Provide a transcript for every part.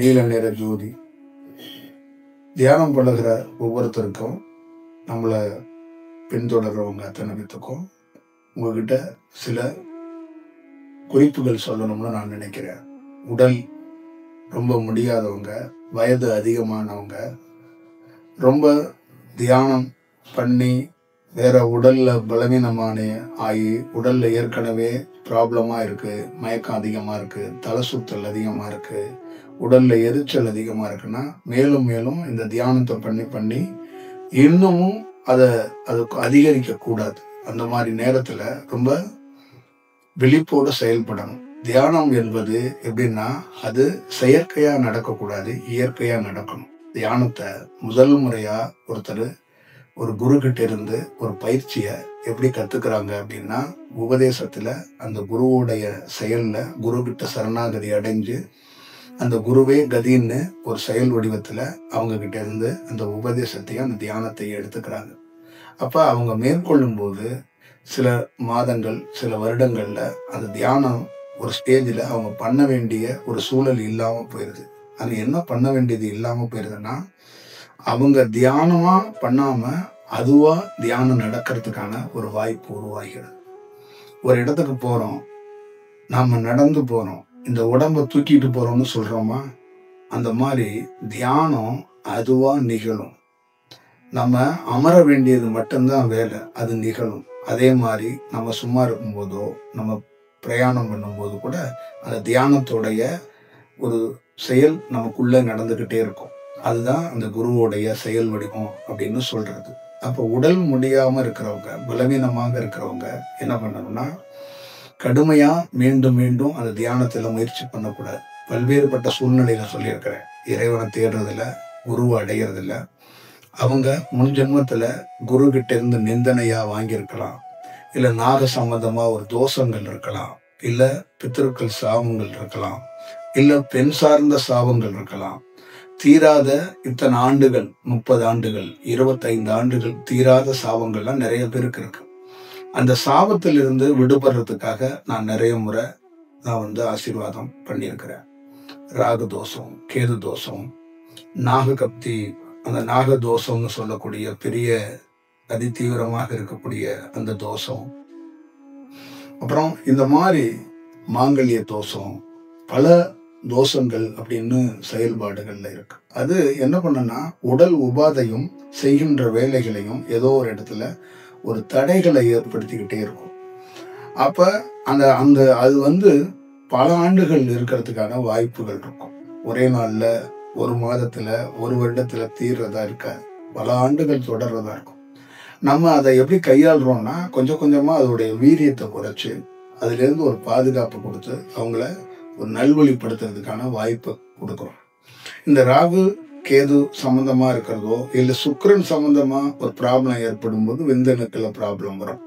நீல நிற ஜோதி. தியானம் பழகிற ஒவ்வொருத்தருக்கும், நம்மளை பின்தொடர்றவங்க அத்தனை பேத்துக்கும் உங்ககிட்ட சில குறிப்புகள் சொல்லணும்னு நான் நினைக்கிறேன். உடல் ரொம்ப முடியாதவங்க, வயது அதிகமானவங்க, ரொம்ப தியானம் பண்ணி வேற உடல்ல பலவீனமான ஆகி உடல்ல ஏற்கனவே ப்ராப்ளமா இருக்கு, மயக்கம் அதிகமா இருக்கு, தலை சுத்தல் அதிகமா இருக்கு, உடல்ல எரிச்சல் அதிகமா இருக்குன்னா மேலும் மேலும் இந்த தியானத்தை பண்ணி பண்ணி இன்னமும் அதுக்கு அதிகரிக்க கூடாது. அந்த மாதிரி நேரத்துல ரொம்ப விழிப்போடு செயல்படணும். தியானம் என்பது எப்படின்னா, அது செயற்கையா நடக்கக்கூடாது, இயற்கையா நடக்கணும். தியானத்தை முதல் முறையா ஒருத்தர் ஒரு குரு கிட்ட இருந்து ஒரு பயிற்சியை எப்படி கத்துக்கிறாங்க அப்படின்னா, உபதேசத்துல அந்த குருவுடைய செயல்ல குரு கிட்ட சரணாகதி அடைஞ்சு அந்த குருவே கதின்னு ஒரு செயல் வடிவத்துல அவங்க கிட்ட இருந்து அந்த உபதேசத்தையும் அந்த தியானத்தையும் எடுத்துக்கிறாங்க. அப்ப அவங்க மேற்கொள்ளும் போது சில மாதங்கள், சில வருடங்கள்ல அந்த தியானம் ஒரு ஸ்டேஜில் அவங்க பண்ண வேண்டிய ஒரு சூழல் இல்லாம போயிருது. அது என்ன பண்ண வேண்டியது இல்லாம போயிருதுன்னா, அவங்க தியானமா பண்ணாம அதுவா தியானம் நடக்கிறதுக்கான ஒரு வாய்ப்பு உருவாகிறது. ஒரு இடத்துக்கு போறோம், நாம நடந்து போறோம், இந்த உடம்பை தூக்கிட்டு போறோம்னு சொல்றோமா, அந்த மாதிரி தியானம் அதுவா நிகழும். நம்ம அமர வேண்டியது மட்டும்தான் வேலை, அது நிகழும். அதே மாதிரி நம்ம சும்மா இருக்கும்போதோ, நம்ம பிரயாணம் பண்ணும்போது கூட அந்த தியானத்தோடைய ஒரு செயல் நமக்குள்ள நடந்துகிட்டே இருக்கும். அதுதான் அந்த குருவோடைய செயல் வடிவம் அப்படின்னு சொல்றது. அப்போ உடல் முடியாம இருக்கிறவங்க, பலவீனமாக இருக்கிறவங்க என்ன பண்ணணும்னா, கடுமையா மீண்டும் மீண்டும் அந்த தியானத்துல முயற்சி பண்ணக்கூடாது. பல்வேறுபட்ட சூழ்நிலையில சொல்லியிருக்கிறேன். இறைவனை தேடுறதில்ல, குருவை அடையிறதில்ல. அவங்க முன் ஜென்மத்துல குரு கிட்ட இருந்து நிந்தனையா வாங்கியிருக்கலாம், இல்ல நாக சம்பந்தமா ஒரு தோஷங்கள் இருக்கலாம், இல்ல பித்திருக்கள் சாபங்கள் இருக்கலாம், இல்ல பெண் சார்ந்த சாபங்கள் இருக்கலாம். தீராத இத்தனை ஆண்டுகள், 30 ஆண்டுகள், 25 ஆண்டுகள் தீராத சாபங்கள்லாம் நிறைய பேருக்கு இருக்கு. அந்த சாபத்திலிருந்து விடுபடுறதுக்காக நான் நிறைய முறை ஆசீர்வாதம் பண்ணியிருக்கிறேன். ராகு தோஷம், கேது தோஷம், நாககப்தி, அந்த நாக தோஷம்னு சொல்லக்கூடிய பெரிய அதிதீவிரமாக இருக்கக்கூடிய அந்த தோஷம், அப்புறம் இந்த மாதிரி மாங்கல்ய தோஷம், பல தோஷங்கள் அப்படின்னு செயல்பாடுகள்ல இருக்கு. அது என்ன பண்ணனா, உடல் உபாதையும் செய்கின்ற வேலைகளையும் ஏதோ ஒரு இடத்துல ஒரு தடைகளை ஏற்படுத்திக்கிட்டே இருக்கும். அப்ப அந்த அந்த அது பல ஆண்டுகள் இருக்கிறதுக்கான வாய்ப்புகள் இருக்கும். ஒரே நாள்ல, ஒரு மாதத்துல, ஒரு வருடத்துல தீர்றதா இருக்காது. பல ஆண்டுகள் தொடர்றதா இருக்கும். நம்ம அதை எப்படி கையாளுறோம்னா, கொஞ்சம் கொஞ்சமா அதோடைய வீரியத்தை குறைச்சு அதுல இருந்து ஒரு பாதுகாப்பு கொடுத்து அவங்கள ஒரு நல்வழிப்படுத்துறதுக்கான வாய்ப்பை கொடுக்குறோம். இந்த ராகு கேது சம்பந்தமா இருக்கிறதோ, இல்ல சுக்கிரன் சம்பந்தமா ஒரு ப்ராப்ளம் ஏற்படும் போது விந்தணுக்கள ப்ராப்ளம் வரும்.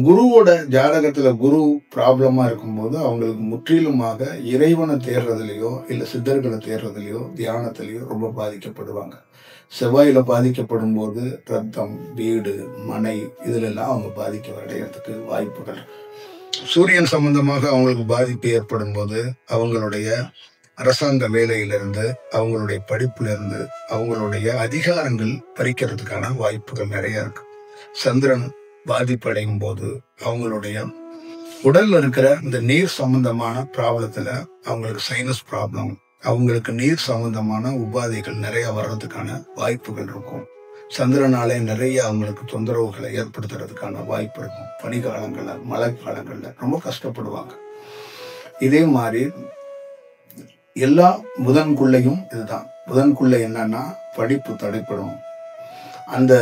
குருவோட ஜாதகத்துல குரு ப்ராப்ளமா இருக்கும்போது அவங்களுக்கு முற்றிலுமாக இறைவனை தேடுறதுலையோ, இல்ல சித்தர்களை தேடுறதுலையோ, தியானத்திலையோ ரொம்ப பாதிக்கப்படுவாங்க. செவ்வாயில பாதிக்கப்படும் போது ரத்தம், வீடு, மனை இதுல எல்லாம் அவங்க பாதிக்க அடைகிறதுக்கு வாய்ப்புகள். சூரியன் சம்பந்தமாக அவங்களுக்கு பாதிப்பு ஏற்படும் போது அவங்களுடைய அரசாங்க வேலையிலிருந்து, அவங்களுடைய படிப்புல இருந்து, அவங்களுடைய அதிகாரங்கள் பறிக்கிறதுக்கான வாய்ப்புகள் நிறைய இருக்கு. சந்திரன் பாதிப்படையும் போது அவங்களுடைய உடல்ல இருக்கிற இந்த நீர் சம்பந்தமான ப்ராப்ளத்துல அவங்களுக்கு சைனஸ் ப்ராப்ளம், அவங்களுக்கு நீர் சம்பந்தமான உபாதைகள் நிறைய வர்றதுக்கான வாய்ப்புகள் இருக்கும். சந்திரனாலே நிறைய அவங்களுக்கு தொந்தரவுகளை ஏற்படுத்துறதுக்கான வாய்ப்பு இருக்கும். பனிக்காலங்கள்ல, மழை காலங்கள்ல ரொம்ப கஷ்டப்படுவாங்க. இதே மாதிரி எல்லா புதன்குள்ளையும் இதுதான். புதன்குள்ள என்னன்னா, படிப்பு தடைப்படும். அந்த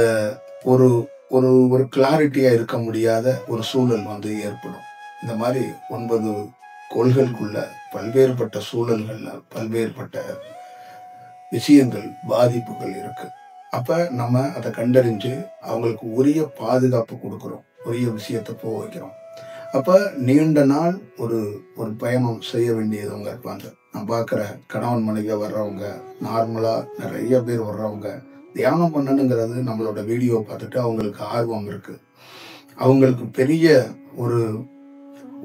ஒரு ஒரு ஒரு கிளாரிட்டியா இருக்க முடியாத ஒரு சூழல் ஏற்படும். இந்த மாதிரி 9 கோள்களுக்குள்ள பல்வேறுபட்ட சூழல்கள்ல பல்வேறுபட்ட விஷயங்கள், பாதிப்புகள் இருக்கு. அப்ப நம்ம அதை கண்டறிஞ்சு அவங்களுக்கு உரிய பாதுகாப்பு கொடுக்கிறோம், உரிய விஷயத்தை போக வைக்கிறோம். அப்ப நீண்ட நாள் ஒரு ஒரு பயணம் செய்ய வேண்டியவங்க இருப்பாங்க. நான் பார்க்குற கணவன் மனைவியா வர்றவங்க, நார்மலா நிறைய பேர் வர்றவங்க, தியானம் பண்ணணுங்கிறது நம்மளோட வீடியோ பார்த்துட்டு அவங்களுக்கு ஆர்வம் இருக்கு. அவங்களுக்கு பெரிய ஒரு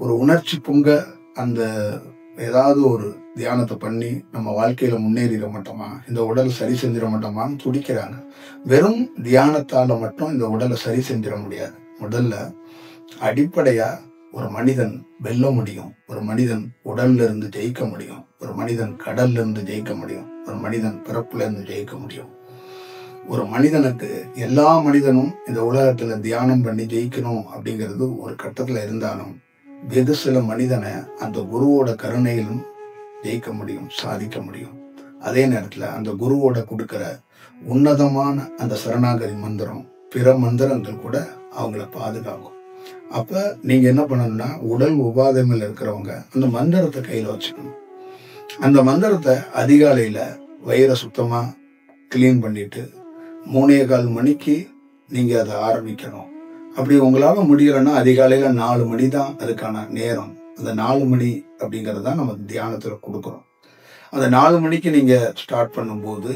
ஒரு உணர்ச்சி பொங்க அந்த ஏதாவது ஒரு தியானத்தை பண்ணி நம்ம வாழ்க்கையில முன்னேறிட மாட்டோமா, இந்த உடலை சரி செஞ்சிட மாட்டோமான்னு துடிக்கிறாங்க. வெறும் தியானத்தால மட்டும் இந்த உடலை சரி செஞ்சிட முடியாது. முதல்ல அடிப்படையா ஒரு மனிதன் வெல்ல முடியும், ஒரு மனிதன் உடல்ல இருந்து ஜெயிக்க முடியும், ஒரு மனிதன் கடல்ல இருந்து ஜெயிக்க முடியும், ஒரு மனிதன் பிறப்புல இருந்து ஜெயிக்க முடியும். ஒரு மனிதனுக்கு எல்லா மனிதனும் இந்த உலகத்துல தியானம் பண்ணி ஜெயிக்கணும் அப்படிங்கிறது ஒரு கட்டத்துல இருந்தாலும் வெகு சில மனிதனை அந்த குருவோட கருணையிலும் ஜெயிக்க முடியும், சாதிக்க முடியும். அதே நேரத்துல அந்த குருவோட கொடுக்கிற உன்னதமான அந்த சரணாகதி மந்திரம் பிற மந்திரங்கள் கூட அவங்கள பாதுகாக்கும். அப்ப நீங்க என்ன பண்ணணும்னா, உடல் உபாதைகள் இருக்கிறவங்க அந்த மந்திரத்தை கையில வச்சுக்கணும். அந்த மந்திரத்தை அதிகாலையில வயிறை சுத்தமா கிளீன் பண்ணிட்டு 3:15 மணிக்கு நீங்க அதை ஆரம்பிக்கணும். அப்படி உங்களால முடியலைன்னா அதிகாலையில 4 மணி தான் அதுக்கான நேரம். அந்த 4 மணி அப்படிங்கிறது தான் நம்ம தியானத்துல கொடுக்குறோம். அந்த 4 மணிக்கு நீங்க ஸ்டார்ட் பண்ணும்போது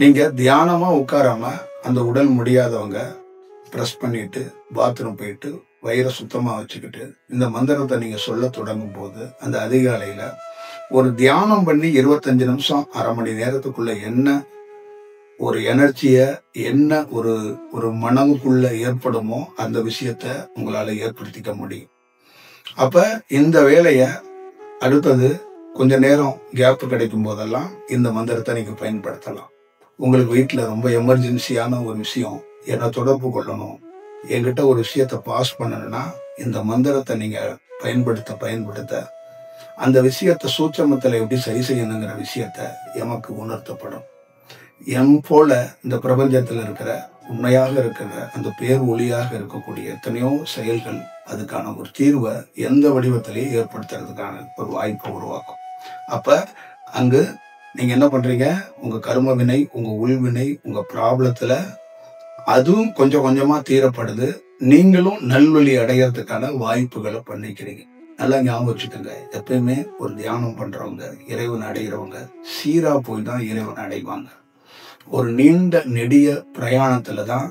நீங்க தியானமா உட்காராம அந்த உடல் முடியாதவங்க ப்ரெஸ் பண்ணிட்டு பாத்ரூம் போயிட்டு வயிறை சுத்தமா வச்சுக்கிட்டு இந்த மந்திரத்தை நீங்க சொல்ல தொடங்கும் போது அந்த அதிகாலையில ஒரு தியானம் பண்ணி 25 நிமிஷம் அரை மணி நேரத்துக்குள்ள என்ன ஒரு எனர்ஜிய என்ன ஒரு ஒரு மனதுக்குள்ள ஏற்படுமோ அந்த விஷயத்த உங்களால ஏற்படுத்திக்க முடியும். அப்ப இந்த வேலைய அடுத்தது கொஞ்ச நேரம் கேப் கிடைக்கும் போதெல்லாம் இந்த மந்திரத்தை நீங்க பயன்படுத்தலாம். உங்களுக்கு வீட்டுல ரொம்ப எமர்ஜென்சியான ஒரு விஷயம், என்ன தொடர்பு கொள்ளணும், என்கிட்ட ஒரு விஷயத்த பாஸ் பண்ணணும்னா இந்த மந்திரத்தை நீங்க பயன்படுத்த அந்த விஷயத்த சூட்சமத்துல எப்படி சரி செய்யணுங்கிற விஷயத்த எமக்கு உணர்த்தப்படும். போல இந்த பிரபஞ்சத்துல இருக்கிற உண்மையாக இருக்கிற அந்த பேர் ஒளியாக இருக்கக்கூடிய எத்தனையோ செயல்கள் அதுக்கான ஒரு தீர்வை எந்த வடிவத்திலையும் ஏற்படுத்துறதுக்கான ஒரு வாய்ப்பை உருவாக்கும். அப்ப அங்கு நீங்க என்ன பண்றீங்க, உங்க கர்ம வினை, உங்க உள்வினை, உங்க ப்ராப்ளத்துல அதுவும் கொஞ்சம் கொஞ்சமா தீரப்படுது. நீங்களும் நல்வழி அடையறதுக்கான வாய்ப்புகளை பண்ணிக்கிறீங்க. நல்லா ஞாபகம் வச்சுக்கோங்க, எப்பயுமே ஒரு தியானம் பண்றவங்க, இறைவன் அடைகிறவங்க சீரா போய் தான் இறைவன் அடைவாங்க. ஒரு நீண்ட நெடிய பிரயாணத்துல தான்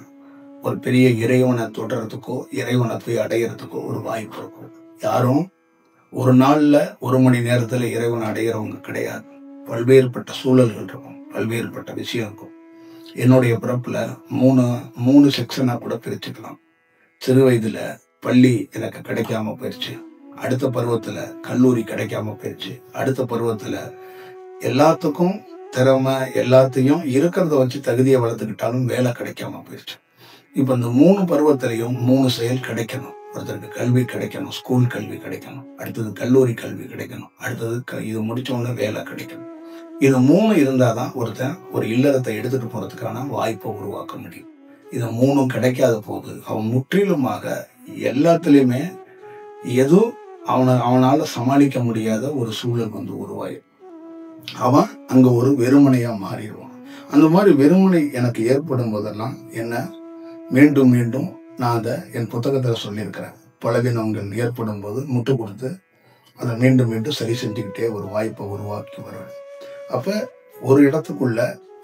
ஒரு பெரிய இறைவனை தொடர்றதுக்கோ இறைவனை போய் அடையிறதுக்கோ ஒரு வாய்ப்பு இருக்கும். யாரும் ஒரு நாள்ல 1 மணி நேரத்துல இறைவனை அடைகிறவங்க கிடையாது. பல்வேறுபட்ட சூழல்கள் இருக்கும், பல்வேறுபட்ட விஷயம் இருக்கும். என்னுடைய பிறப்புல மூணு செக்ஷனா கூட பிரிச்சுக்கலாம். சிறு வயதுல பள்ளி எனக்கு கிடைக்காம போயிடுச்சு, அடுத்த பருவத்துல கல்லூரி கிடைக்காம போயிடுச்சு, அடுத்த பருவத்துல எல்லாத்துக்கும் திறமை எல்லாத்தையும் இருக்கிறத வச்சு தகுதியை வளர்த்துக்கிட்டாலும் வேலை கிடைக்காம போயிடுச்சு. இப்ப இந்த 3 பருவத்திலையும் 3 செயல் கிடைக்கணும். ஒருத்தருக்கு கல்வி கிடைக்கணும், ஸ்கூல் கல்வி கிடைக்கணும், அடுத்தது கல்லூரி கல்வி கிடைக்கணும், அடுத்தது இது முடிச்சவொடனே வேலை கிடைக்கணும். இது 3 இருந்தாதான் ஒருத்தன் ஒரு இல்லறத்தை எடுத்துட்டு போறதுக்கான வாய்ப்பை உருவாக்க முடியும். இது 3 கிடைக்காத போது அவன் முற்றிலுமாக எல்லாத்துலயுமே எதுவும் அவனால சமாளிக்க முடியாத ஒரு சூழல் உருவாயிடும். அவன் அங்க ஒரு வெறுமனையா மாறிடுவான். அந்த மாதிரி வெறுமனை எனக்கு ஏற்படும் போதெல்லாம் என்ன மீண்டும் மீண்டும் நான் அதை என் புத்தகத்துல சொல்லியிருக்கிறேன். பலவீனங்கள் ஏற்படும் போது முட்டு கொடுத்து அதை மீண்டும் மீண்டும் சரி செஞ்சுக்கிட்டே ஒரு வாய்ப்பை உருவாக்கி வருவேன். அப்ப ஒரு இடத்துக்குள்ள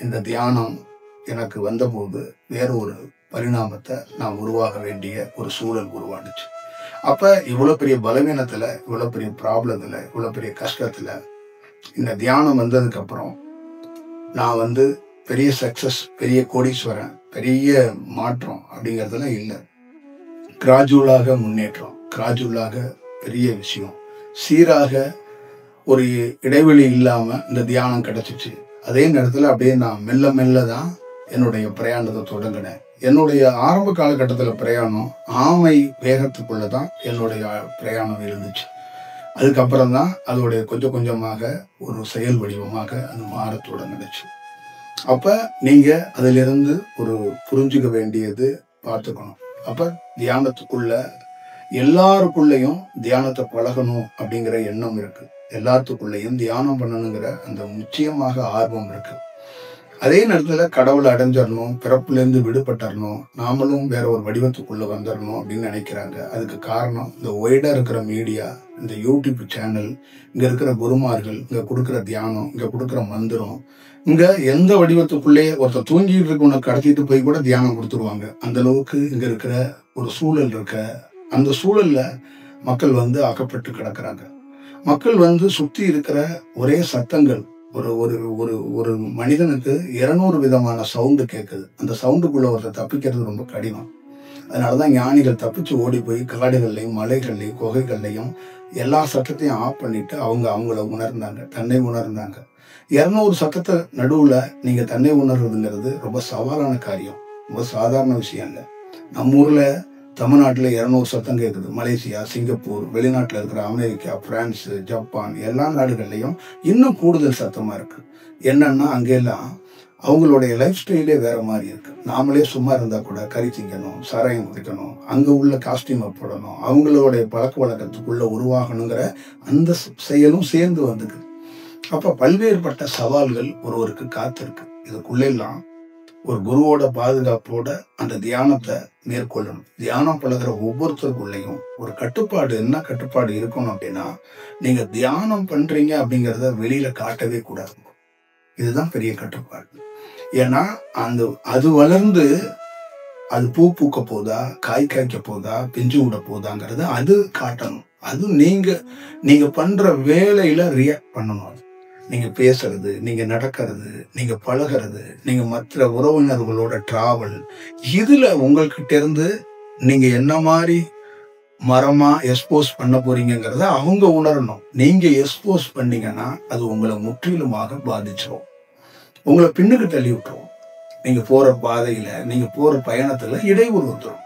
இந்த தியானம் எனக்கு வந்தபோது வேற ஒரு பரிணாமத்தை நான் உருவாக வேண்டிய ஒரு சூழல் உருவானுச்சு. அப்ப இவ்வளவு பெரிய பலவீனத்துல, இவ்வளவு பெரிய ப்ராப்ளத்துல, இவ்வளவு பெரிய கஷ்டத்துல இந்த தியானம் வந்ததுக்கு அப்புறம் நான் பெரிய சக்சஸ், பெரிய கோடீஸ்வரன், பெரிய மாற்றம் அப்படிங்கறதுல இல்லை. கிராஜுவலாக முன்னேற்றம், கிராஜுவலாக பெரிய விஷயம், சீராக ஒரு இடைவெளி இல்லாம இந்த தியானம் கிடைச்சிச்சு. அதே நேரத்துல அப்படியே நான் மெல்ல மெல்ல தான் என்னுடைய பிரயாணத்தை தொடங்கினேன். என்னுடைய ஆரம்ப காலகட்டத்துல பிரயாணம் ஆமை வேகத்துக்குள்ளதான் என்னுடைய பிரயாணம் இருந்துச்சு. அதுக்கப்புறம் தான் அதோடைய கொஞ்சம் கொஞ்சமாக ஒரு செயல் வடிவமாக அது மாற தொடங்கிடுச்சு. அப்ப நீங்க அதுல இருந்து ஒரு புரிஞ்சுக்க வேண்டியது பார்த்துக்கணும். அப்ப தியானத்துக்குள்ள எல்லாருக்குள்ளயும் தியானத்தை பழகணும் அப்படிங்கிற எண்ணம் இருக்கு. எல்லாத்துக்குள்ளயும் தியானம் பண்ணணுங்கிற அந்த நிச்சயமாக ஆர்வம் இருக்கு. அதே நேரத்துல கடவுளை அடைஞ்சிடணும், பிறப்புல இருந்து விடுபட்டறணும், நாமளும் வேற ஒரு வடிவத்துக்குள்ள வந்துடணும் அப்படின்னு நினைக்கிறாங்க. அதுக்கு காரணம் இந்த ஒய்டா இருக்கிற மீடியா, இந்த யூடியூப் சேனல், இங்க இருக்கிற குருமார்கள், இங்க கொடுக்குற தியானம், இங்க கொடுக்குற மந்திரம், இங்க எந்த வடிவத்துக்குள்ளே ஒருத்தர் தூங்கிட்டு இருக்க உனக்கு கடத்திட்டு போய் கூட தியானம் கொடுத்துருவாங்க. அந்த அளவுக்கு இங்க இருக்கிற ஒரு சூழல் இருக்க, அந்த சூழல்ல மக்கள் அகப்பட்டு கிடக்குறாங்க. மக்கள் வந்து சுத்தி இருக்கிற ஒரே சத்தங்கள். ஒரு ஒரு ஒரு ஒரு மனிதனுக்கு 200 விதமான சவுண்டு கேட்குது. அந்த சவுண்டுக்குள்ள ஒருத்தர் தப்பிக்கிறது ரொம்ப கடினம். அதனாலதான் ஞானிகள் தப்பிச்சு ஓடி போய் காடுகள்லையும் மலைகள்லையும் குகைகள்லையும் எல்லா சத்தத்தையும் ஆஃப் பண்ணிட்டு அவங்கள உணர்ந்தாங்க, தன்னை உணர்ந்தாங்க. 200 சத்தத்தை நடுவுல நீங்க தன்னை உணர்றதுங்கிறது ரொம்ப சவாலான காரியம், ரொம்ப சாதாரண விஷயம் இல்லை. நம்ம ஊர்ல தமிழ்நாட்டில் 200 சத்தம் கேட்குது. மலேசியா, சிங்கப்பூர், வெளிநாட்டில் இருக்கிற அமெரிக்கா, பிரான்ஸ், ஜப்பான் எல்லா நாடுகள்லையும் இன்னும் கூடுதல் சத்தமா இருக்கு. என்னன்னா அங்கெல்லாம் அவங்களுடைய லைஃப் ஸ்டைலே வேற மாதிரி இருக்கு. நாமளே சும்மா இருந்தா கூட கறி திங்கணும், சாராயம் குடிக்கணும், அங்க உள்ள காஸ்டியூமை போடணும், அவங்களுடைய பழக்க வழக்கத்துக்குள்ள உருவாகணுங்கிற அந்த செயலும் சேர்ந்து வந்துக்கு. அப்ப பல்வேறுபட்ட சவால்கள் ஒருவருக்கு காத்திருக்கு. இதுக்குள்ளெல்லாம் ஒரு குருவோட பாதுகாப்போட அந்த தியானத்தை மேற்கொள்ளணும். தியானம் பழகிற ஒவ்வொருத்தருக்குள்ளேயும் ஒரு கட்டுப்பாடு, என்ன கட்டுப்பாடு இருக்கணும் அப்படின்னா, நீங்க தியானம் பண்றீங்க அப்படிங்கிறத வெளியில காட்டவே கூடாது. இதுதான் பெரிய கட்டுப்பாடு. ஏன்னா அது வளர்ந்து அது பூ பூக்க போதா, காய் காய்க்க போதா, பிஞ்சு விட போதாங்கிறது அது காட்டணும். அது நீங்க பண்ற வேலையில ரியாக்ட் பண்ணணும். நீங்க பேசுறது, நீங்க நடக்கிறது, நீங்க பழகிறது, நீங்க மற்ற உறவினர்களோட டிராவல், இதுல உங்கள்கிட்ட இருந்து நீங்க என்ன மாதிரி மரமா எக்ஸ்போஸ் பண்ண போறீங்கிறத அவங்க உணரணும். நீங்க எக்ஸ்போஸ் பண்ணீங்கன்னா அது உங்களை முற்றிலுமாக பாதிச்சிடும், உங்களை பின்னுக்கு தள்ளி விட்டுரும். நீங்க போற பாதையில, நீங்க போற பயணத்துல இடையூறு வந்துடும்.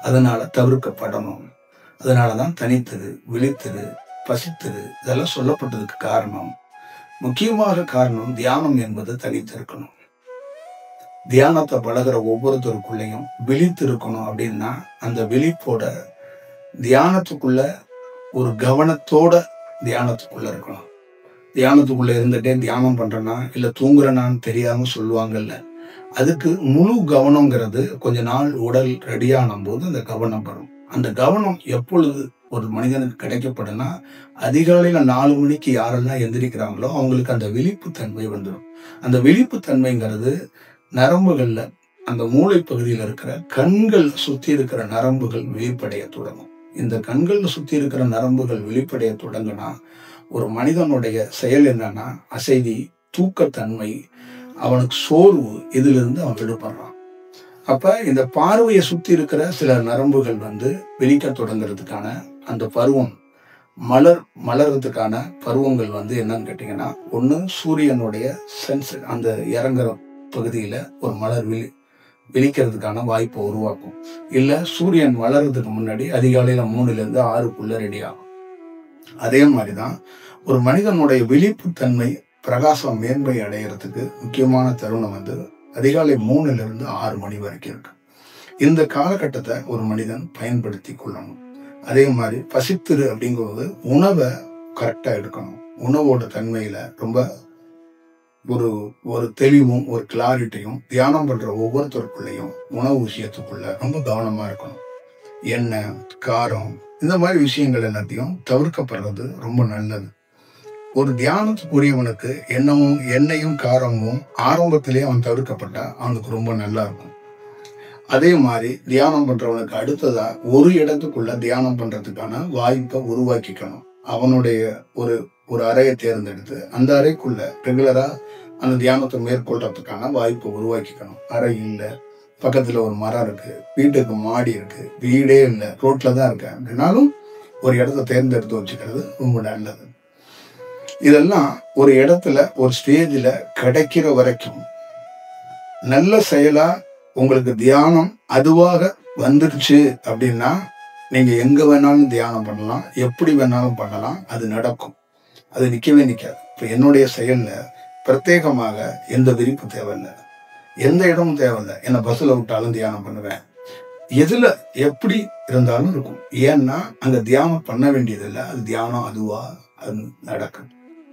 அதனால தவிர்க்கப்படணும். அதனாலதான் தனித்திரு, விழித்திரு, பசித்திரு இதெல்லாம் சொல்லப்பட்டதுக்கு காரணம், முக்கியமாக காரணம் தியானம் என்பது தனித்திருக்கணும். தியானத்தை பழகிற ஒவ்வொருத்தருக்குள்ளேயும் விழித்திருக்கணும். அப்படின்னா அந்த விழிப்போட தியானத்துக்குள்ள ஒரு கவனத்தோட தியானத்துக்குள்ள இருக்கணும். தியானத்துக்குள்ள இருந்துட்டே தியானம் பண்றேன்னா இல்ல தூங்குறேனான்னு தெரியாம சொல்லுவாங்கல்ல, அதுக்கு முழு கவனம்ங்கிறது கொஞ்ச நாள் உடல் ரெடியான போது அந்த கவனம் வரும். அந்த கவனம் எப்பொழுது ஒரு மனிதனுக்கு கிடைக்கப்படும்னா, அதிகாலையில 4 மணிக்கு யாரெல்லாம் எந்திரிக்கிறாங்களோ அவங்களுக்கு அந்த விழிப்பு தன்மை வந்துடும். அந்த விழிப்பு தன்மைங்கிறது நரம்புகள்ல, அந்த மூளை பகுதியில் இருக்கிற கண்கள் சுத்தி இருக்கிற நரம்புகள் விழிப்படைய தொடங்கும். இந்த கண்கள் சுத்தி இருக்கிற நரம்புகள் விழிப்படைய தொடங்கினா ஒரு மனிதனுடைய செயல் என்னன்னா, அசைவி, தூக்கத்தன்மை, அவனுக்கு சோர்வு, இதுல இருந்து அவன் விடுபடுறான். அப்ப இந்த பார்வையை சுத்தி இருக்கிற சில நரம்புகள் வந்து விழிக்க தொடங்குறதுக்கான அந்த பருவம், மலர்றதுக்கான பருவங்கள் வந்து என்னன்னு கேட்டீங்கன்னா, ஒண்ணு சூரியனுடைய சென்ஸ் அந்த இறங்குற பகுதியில ஒரு மலர் விழிக்கிறதுக்கான வாய்ப்பை உருவாக்கும். இல்ல சூரியன் வளர்றதுக்கு முன்னாடி அதிகாலையில 3ல இருந்து 6க்குள்ள ரெடி ஆகும். அதே மாதிரிதான் ஒரு மனிதனுடைய விழிப்பு தன்மை, பிரகாசம் மேன்மை அடைகிறதுக்கு முக்கியமான தருணம் வந்து அதிகாலை 3ல இருந்து 6 மணி வரைக்கும் இருக்கு. இந்த காலகட்டத்தை ஒரு மனிதன் பயன்படுத்தி கொள்ளணும். அதே மாதிரி பசித்திரு அப்படிங்கும்போது உணவை கரெக்டா எடுக்கணும். உணவோட தன்மையில ரொம்ப ஒரு தெளிவும் ஒரு கிளாரிட்டியும் தியானம் பண்ற ஒவ்வொருத்தருக்குள்ளேயும் உணவு விஷயத்துக்குள்ள ரொம்ப கவனமா இருக்கணும். எண்ணெய், காரம், இந்த மாதிரி விஷயங்கள் எல்லாத்தையும் தவிர்க்கப்படுறது ரொம்ப நல்லது. ஒரு தியானத்துக்குரியவனுக்கு எண்ணெயும் காரமும் ஆரம்பத்திலேயே அவன் தவிர்க்கப்பட்டா அவனுக்கு ரொம்ப நல்லா இருக்கும். அதே மாதிரி தியானம் பண்றவனுக்கு அடுத்ததா ஒரு இடத்துக்குள்ள தியானம் பண்றதுக்கான வாய்ப்பை உருவாக்கிக்கணும். அவனுடைய ஒரு அறையை தேர்ந்தெடுத்து அந்த அறைக்குள்ள ரெகுலரா அந்த தியானத்தை மேற்கொள்றதுக்கான வாய்ப்பை உருவாக்கிக்கணும். அறை இல்லை, பக்கத்துல ஒரு மரம் இருக்கு, வீட்டுக்கு மாடி இருக்கு, வீடே இல்லை, ரோட்ல தான் இருக்க அப்படின்னாலும் ஒரு இடத்த தேர்ந்தெடுத்து வச்சுக்கிறது ரொம்ப நல்லது. இதெல்லாம் ஒரு இடத்துல ஒரு ஸ்டேஜில் கிடைக்கிற வரைக்கும் நல்ல செயலா உங்களுக்கு தியானம் அதுவாக வந்துருச்சு அப்படின்னா நீங்க எங்க வேணாலும் தியானம் பண்ணலாம், எப்படி வேணாலும் பண்ணலாம், அது நடக்கும். அது நிக்கவே நிக்காது. இப்ப என்னுடைய செயல்ல பிரத்யேகமாக எந்த விரிப்பு தேவையில்லை, எந்த இடமும் தேவையில்லை. என்ன பஸ்ல விட்டாலும் தியானம் பண்ணுவேன், எதுல எப்படி இருந்தாலும் இருக்கும். ஏன்னா அங்க தியானம் பண்ண வேண்டியதில்லை, அது தியானம் அதுவா அது நடக்கும்.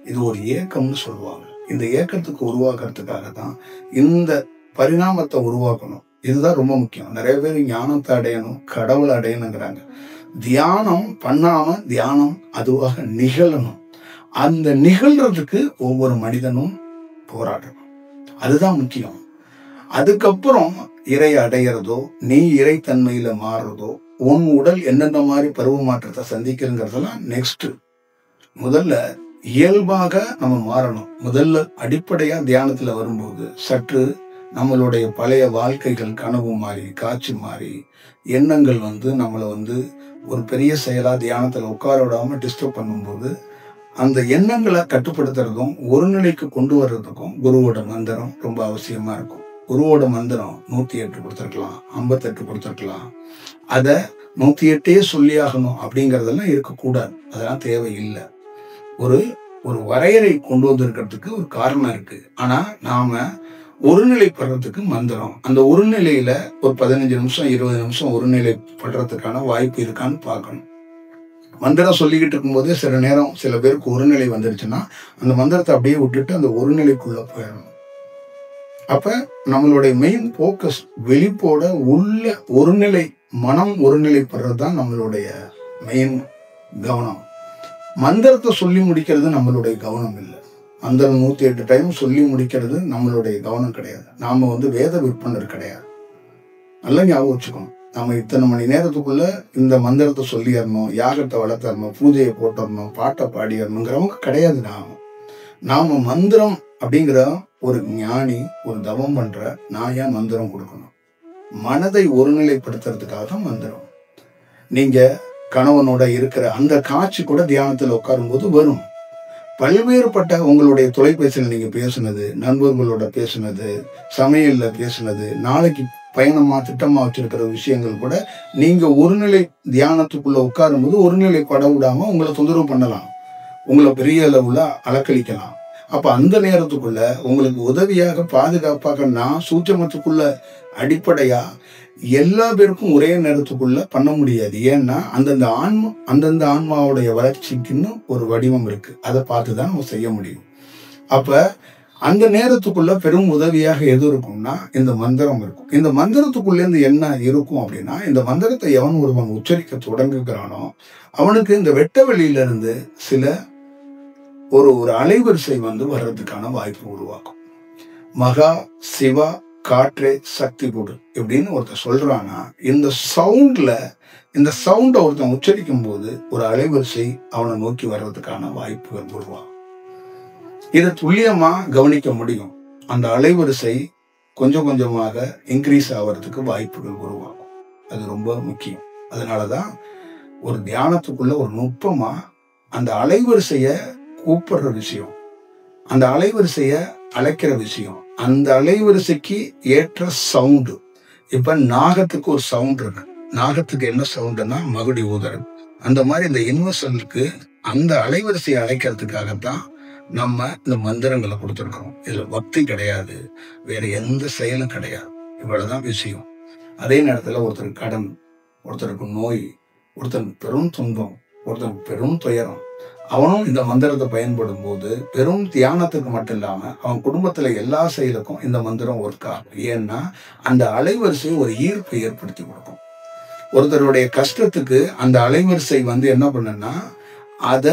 இது ஒரு ஏக்கம்னு சொல்லுவாங்க. இந்த ஏக்கத்துக்கு உருவாக்குறதுக்காக தான் இந்த பரிணாமத்தை உருவாக்கணும். இதுதான் ரொம்ப முக்கியம். நிறைய பேர் ஞானத்தை அடையணும், கடவுளை அடையணுங்கிறாங்க. தியானம் பண்ணாம தியானம் அதுவாக நிகழணும். அந்த நிகழ்றதுக்கு ஒவ்வொரு மனிதனும் போராடணும். அதுதான் முக்கியம். அதுக்கப்புறம் இறை அடையிறதோ, நீ இறைத்தன்மையில மாறுறதோ, உன் உடல் என்னென்ன மாதிரி பருவ மாற்றத்தை சந்திக்கிறங்கிறதெல்லாம் நெக்ஸ்ட். முதல்ல இயல்பாக நம்ம மாறணும். முதல்ல அடிப்படையா தியானத்துல வரும்போது சற்று நம்மளுடைய பழைய வாழ்க்கைகள் கனவு மாறி, காட்சி மாறி, எண்ணங்கள் நம்மளை ஒரு பெரிய செயலா தியானத்துல உட்கார விடாம டிஸ்டர்ப் பண்ணும்போது, அந்த எண்ணங்களை கட்டுப்படுத்துறதும் ஒரு நிலைக்கு கொண்டு வர்றதுக்கும் குருவோட மந்திரம் ரொம்ப அவசியமா இருக்கும். குருவோட மந்திரம் 108 கொடுத்துருக்கலாம், 58 கொடுத்துருக்கலாம். அத 108 சொல்லி ஆகணும் அப்படிங்கறதெல்லாம் இருக்கக்கூடாது. அதெல்லாம் தேவையில்லை. ஒரு ஒரு வரையறை கொண்டு வந்திருக்கிறதுக்கு ஒரு காரணம் இருக்கு. ஆனா நாம ஒருநிலைப்படுறதுக்கு மந்திரம், அந்த ஒருநிலையில ஒரு 15 நிமிஷம் 20 நிமிஷம் ஒருநிலைப்படுறதுக்கான வாய்ப்பு இருக்கான்னு பார்க்கணும். மந்திரம் சொல்லிக்கிட்டு இருக்கும்போதே சில நேரம் சில பேருக்கு ஒருநிலை வந்துருச்சுன்னா அந்த மந்திரத்தை அப்படியே விட்டுட்டு அந்த ஒருநிலைக்குள்ள போயிடணும். அப்ப நம்மளுடைய மெயின் போக்கஸ் வெளிப்போட உள்ள ஒருநிலை, மனம் ஒருநிலைப்படுறது தான் நம்மளுடைய மெயின் கவனம். மந்திரத்தை சொல்லி முடிக்கிறது நம்மளுடைய கவனம் இல்லை. மந்திரம் 108 டைம் சொல்லி முடிக்கிறது நம்மளுடைய கவனம் கிடையாது. நாம வேத விற்பனர் கிடையாது. நல்லா ஞாபகம் வச்சுக்கணும். நம்ம இத்தனை மணி நேரத்துக்குள்ள இந்த மந்திரத்தை சொல்லிடணும், யாகத்தை வளர்த்தரணும், பூஜையை போட்டுறணும், பாட்டை பாடிடணுங்கிறவங்க கிடையாது. நாம மந்திரம் அப்படிங்கிற ஒரு ஞானி, ஒரு தவம் பண்ற நான் ஏன் மந்திரம் கொடுக்கணும்? மனதை ஒருநிலைப்படுத்துறதுக்காக தான் மந்திரம். நீங்க கணவனோட இருக்கிற அந்த காட்சி கூட தியானத்துல உட்காரும் போது வரும். பல்வேறுபட்ட உங்களுடைய தொலைபேசியில் நீங்க பேசுனது, நண்பர்களோட பேசுனது, சமையல்ல பேசுனது, நாளைக்கு பயணமா திட்டமா வச்சிருக்கிற விஷயங்கள் கூட நீங்க ஒருநிலை தியானத்துக்குள்ள உட்காரும் போது ஒருநிலைப்பட விடாம உங்களை தொந்தரவு பண்ணலாம், உங்களை பெரிய அளவுல அலக்களிக்கலாம். அப்ப அந்த நேரத்துக்குள்ள உங்களுக்கு உதவியாக பாதுகாப்பாக நான் சூட்சமத்துக்குள்ள அடிப்படையா எல்லா பேருக்கும் ஒரே நேரத்துக்குள்ள பண்ண முடியாது. ஏன்னா அந்தந்த ஆன்மாவுடைய வளர்ச்சிக்குன்னு ஒரு வடிவம் இருக்கு. அதை பார்த்துதான் நம்ம செய்ய முடியும். அப்ப அந்த நேரத்துக்குள்ள பெரும் உதவியாக எது இருக்கும்னா இந்த மந்திரம் இருக்கும். இந்த மந்திரத்துக்குள்ள இருந்து என்ன இருக்கும் அப்படின்னா, இந்த மந்திரத்தை எவன் ஒருவன் உச்சரிக்க தொடங்குகிறானோ அவனுக்கு இந்த வெட்ட வெளியில இருந்து சில ஒரு அலைவரிசை வர்றதுக்கான வாய்ப்பு உருவாக்கும். மகா சிவா காற்றே சக்தி கொடு இப்படின்னு ஒருத்தர் சொல்றானா, இந்த சவுண்டை ஒருத்தன் உச்சரிக்கும் போது ஒரு அலைவரிசை அவனை நோக்கி வர்றதுக்கான வாய்ப்புகள் உருவாகும். இதை துல்லியமா கவனிக்க முடியும். அந்த அலைவரிசை கொஞ்சம் கொஞ்சமாக இன்க்ரீஸ் ஆகிறதுக்கு வாய்ப்புகள் உருவாகும். அது ரொம்ப முக்கியம். அதனாலதான் ஒரு தியானத்துக்குள்ள ஒரு நுட்பமா அந்த அலைவரிசைய கூப்பிடுற விஷயம், அந்த அலைவரிசைய அழைக்கிற விஷயம், அந்த அலைவரிசைக்கு ஏற்ற சவுண்டு. இப்ப நாகத்துக்கு ஒரு சவுண்ட் இருக்கு. நாகத்துக்கு என்ன சவுண்டுன்னா மகுடி ஊதறது. அந்த மாதிரி இந்த யூனிவர்சலுக்கு அந்த அலைவரிசையை அழைக்கிறதுக்காகத்தான் நம்ம இந்த மந்திரங்களை கொடுத்துருக்கோம். இதுல பக்தி கிடையாது, வேற எந்த செயலும் கிடையாது. இவ்வளவுதான் விஷயம். அதே நேரத்துல ஒருத்தருக்கு கடன், ஒருத்தருக்கு நோய், ஒருத்தருக்கு பெரும் துன்பம், ஒருத்தருக்கு பெரும் துயரம், அவனும் இந்த மந்திரத்தை பயன்படும் போது பெரும் தியானத்துக்கு மட்டும் இல்லாம அவன் குடும்பத்துல எல்லா செயலுக்கும் இந்த மந்திரம் ஒர்க் ஆகும். ஏன்னா அந்த அலைவரிசை ஒரு ஈர்ப்பை ஏற்படுத்தி கொடுக்கும். ஒருத்தருடைய கஷ்டத்துக்கு அந்த அலைவரிசை என்ன பண்ணுன்னா, அத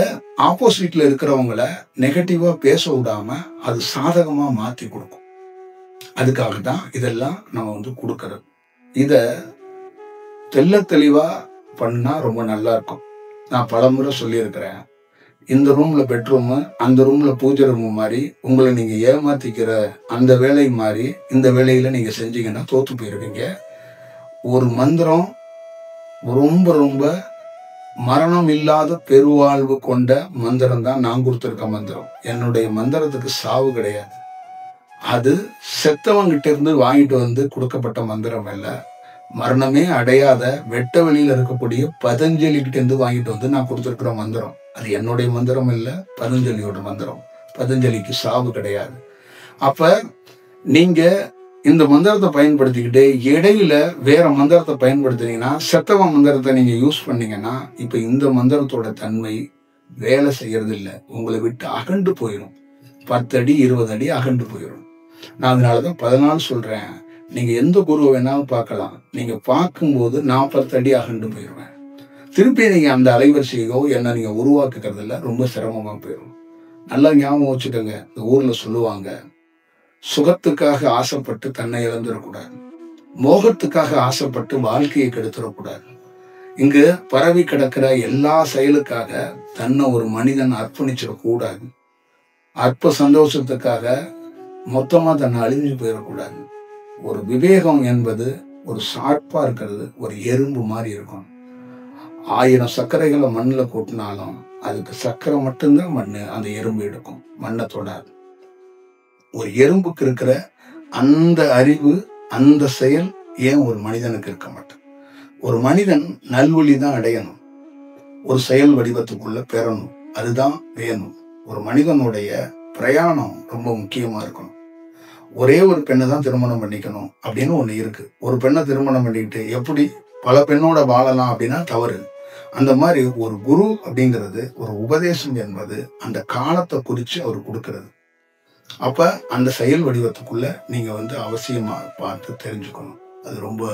ஆப்போசிட்ல இருக்கிறவங்கள நெகட்டிவா பேச விடாம அது சாதகமா மாத்தி கொடுக்கும். அதுக்காக தான் இதெல்லாம் நம்ம கொடுக்கறது. இத தெள்ள தெளிவா பண்ணா ரொம்ப நல்லா இருக்கும். நான் பலமுறை சொல்லியிருக்கிறேன். இந்த ரூம்ல பெட்ரூம், அந்த ரூம்ல பூஜை ரூம் மாதிரி உங்களை நீங்க ஏமாத்திக்கிற அந்த வேலை மாதிரி இந்த வேலையில நீங்க செஞ்சீங்கன்னா தோத்து போயிருவீங்க. ஒரு மந்திரம் ரொம்ப ரொம்ப மரணம் இல்லாத பெருவாழ்வு கொண்ட மந்திரம் தான் நான் கொடுத்திருக்க மந்திரம். என்னுடைய மந்திரத்துக்கு சாவு கிடையாது. அது செத்தவங்கிட்ட இருந்து வாங்கிட்டு கொடுக்கப்பட்ட மந்திரம் அல்ல. மரணமே அடையாத வெட்ட வெளியில இருக்கக்கூடிய பதஞ்சலி கிட்ட இருந்து வாங்கிட்டு நான் கொடுத்திருக்கிற மந்திரம். அது என்னுடைய மந்திரம் இல்ல, பதஞ்சலியோட மந்திரம். பதஞ்சலிக்கு சாவு கிடையாது. அப்ப நீங்க இந்த மந்திரத்தை பயன்படுத்திக்கிட்டு இடையில வேற மந்திரத்தை பயன்படுத்துனீங்கன்னா, செத்தவ மந்திரத்தை நீங்க யூஸ் பண்ணீங்கன்னா, இப்ப இந்த மந்திரத்தோட தன்மை வேலை செய்யறது இல்லை. உங்களை விட்டு அகண்டு போயிடும். 10 அடி 20 அடி அகண்டு போயிடும். நான் அதனாலதான் 14 சொல்றேன். நீங்க எந்த குருவை வேணாலும் பார்க்கலாம். நீங்க பார்க்கும்போது நான் 10 அடி அகண்டு போயிடுவேன். திருப்பி நீங்க அந்த அலைவரிசையோ என்ன நீங்க உருவாக்குறதுல ரொம்ப சிரமமா போயிடும். நல்லா ஞாபகம் வச்சுக்கோங்க. இந்த ஊர்ல சொல்லுவாங்க, சுகத்துக்காக ஆசைப்பட்டு தன்னை இழந்துடக்கூடாது, மோகத்துக்காக ஆசைப்பட்டு வாழ்க்கையை கெடுத்துடக்கூடாது. இங்கு பரவி கிடக்கிற எல்லா செயலுக்காக தன்னை ஒரு மனிதன் அர்ப்பணிச்சிடக்கூடாது. அற்ப சந்தோஷத்துக்காக மொத்தமா தன்னை அழிஞ்சு போயிடக்கூடாது. ஒரு விவேகம் என்பது ஒரு ஷார்ப்பா இருக்கிறது, ஒரு எறும்பு மாதிரி இருக்கும். 1000 சர்க்கரைகளை மண்ணில் கொட்டினாலும் அதுக்கு சர்க்கரை மட்டும்தான் மண்ணு அந்த எறும்பு எடுக்கும், மண்ணை தொடாது. ஒரு எறும்புக்கு இருக்கிற அந்த அறிவு, அந்த செயல் ஏன் ஒரு மனிதனுக்கு இருக்க மாட்டேன்? ஒரு மனிதன் நல்வழி தான் அடையணும், ஒரு செயல் வடிவத்துக்குள்ள பெறணும், அதுதான் வேணும். ஒரு மனிதனுடைய பிரயாணம் ரொம்ப முக்கியமா இருக்கணும். ஒரே ஒரு பெண்ணை தான் திருமணம் பண்ணிக்கணும் அப்படின்னு ஒண்ணு இருக்கு. ஒரு பெண்ணை திருமணம் பண்ணிக்கிட்டு எப்படி பல பெண்ணோட வாழலாம் அப்படின்னா தவறு. அந்த மாதிரி ஒரு குரு அப்படிங்கிறது, ஒரு உபதேசம் என்பது அந்த காலத்தை குறிச்சு அவர் கொடுக்கிறது. அப்ப அந்த செயல் வடிவத்துக்குள்ள நீங்க அவசியமா பார்த்து தெரிஞ்சுக்கணும். அது ரொம்ப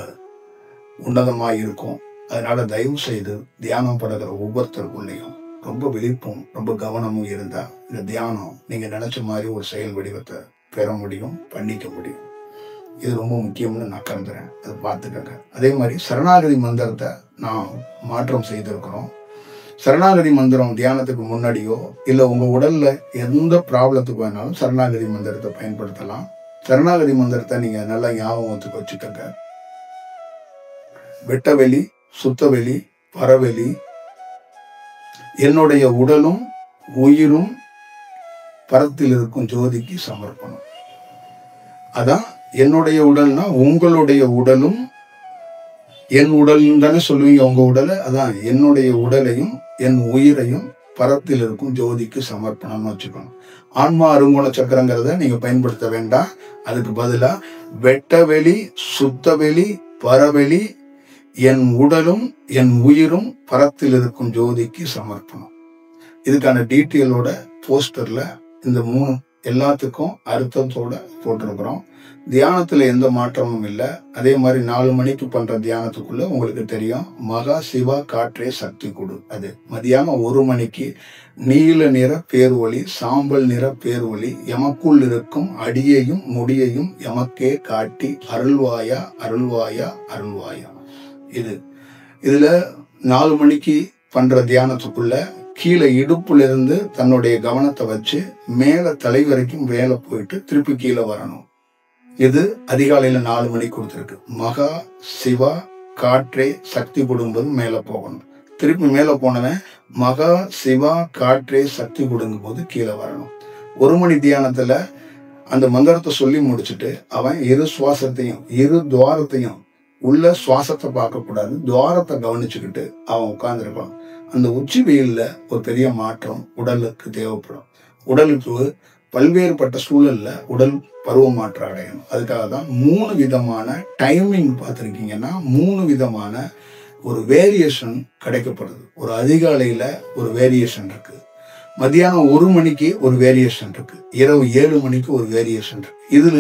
உன்னதமா இருக்கும். அதனால தயவு செய்து தியானம் படுகிற ஒவ்வொருத்தருக்குள்ளேயும் ரொம்ப விழிப்பும் ரொம்ப கவனமும் இருந்தா இந்த தியானம் நீங்க நினைச்ச மாதிரி ஒரு செயல் வடிவத்தை பெற முடியும், பண்ணிக்க முடியும். இது ரொம்ப முக்கியம்னு நான் கருதுறேன். அதை பார்த்துக்கங்க. அதே மாதிரி சரணாகதி மந்திரத்தை நான் மாற்றம் செய்திருக்கிறோம். சரணாகதி மந்திரம் தியானத்துக்கு முன்னாடியோ இல்லை உங்க உடல்ல எந்த ப்ராப்ளத்துக்கு வேணாலும் சரணாகதி மந்திரத்தை பயன்படுத்தலாம். சரணாகதி மந்திரத்தை நீங்க நல்லா ஞாபகத்துக்கு வச்சுக்கோங்க. வெட்டவெளி, சுத்தவெளி, பரவெளி, என்னுடைய உடலும் உயிரும் பரத்தில் இருக்கும் ஜோதிக்கு சமர்ப்பணம். அதான் என்னுடைய உடல்னா உங்களுடைய உடலும், என் உடல் தானே சொல்லுவீங்க உங்க உடலை. அதான் என்னுடைய உடலையும் என் உயிரையும் பரத்தில் இருக்கும் ஜோதிக்கு சமர்ப்பணம்னு வச்சுக்கணும். ஆன்மா அருங்கோண சக்கரங்கிறத நீங்க பயன்படுத்த வேண்டாம். அதுக்கு பதிலா வெட்டவெளி, சுத்தவெளி, பரவெளி, என் உடலும் என் உயிரும் பரத்தில் இருக்கும் ஜோதிக்கு சமர்ப்பணம். இதுக்கான டீட்டெயிலோட போஸ்டர்ல இந்த 3 எல்லாத்துக்கும் அர்த்தத்தோட போட்டிருக்கிறோம். தியானத்துல எந்த மாற்றமும் இல்லை. அதே மாதிரி 4 மணிக்கு பண்ற தியானத்துக்குள்ள உங்களுக்கு தெரியும், மகா சிவா காற்றே சக்தி கொடு. அது மதியானம் 1 மணிக்கு நீல நிற பேர்வொளி, சாம்பல் நிற பேர்வொளி, எமக்குள் இருக்கும் அடியையும் முடியையும் எமக்கே காட்டி அருள்வாயா அருள்வாயா அருள்வாயா. இதுல 4 மணிக்கு பண்ற தியானத்துக்குள்ள கீழே இடுப்புல இருந்து தன்னுடைய கவனத்தை வச்சு மேல தலை வரைக்கும் மேல போயிட்டு திருப்பி கீழே வரணும். இது அதிகாலையில 4 மணிக்கு கொடுத்துருக்கு. மகா சிவா காற்றே சக்தி கொடுங்கும்போது மேல போகணும். திருப்பி மேல போனவன் மகா சிவா காற்றே சக்தி கொடுங்கும் போது கீழே வரணும். 1 மணி தியானத்துல அந்த மந்திரத்தை சொல்லி முடிச்சுட்டு அவன் இரு சுவாசத்தையும் இரு துவாரத்தையும் உள்ள சுவாசத்தை பார்க்க கூடாது, துவாரத்தை கவனிச்சுக்கிட்டு அவன் உட்கார்ந்துருப்பான். அந்த உச்சி வெயில்ல ஒரு பெரிய மாற்றம் உடலுக்கு தேவைப்படும். உடலுக்கு பல்வேறுபட்ட சூழல்ல உடல் பருவ மாற்றம் அடையணும். அதுக்காக தான் 3 விதமான டைமிங் பார்த்துருக்கீங்கன்னா 3 விதமான ஒரு வேரியேஷன் கிடைக்கப்படுது. ஒரு அதிகாலையில ஒரு வேரியேஷன் இருக்கு, மதியானம் 1 மணிக்கு ஒரு வேரியேஷன் இருக்கு, இரவு 7 மணிக்கு ஒரு வேரியேஷன் இருக்கு. இதுல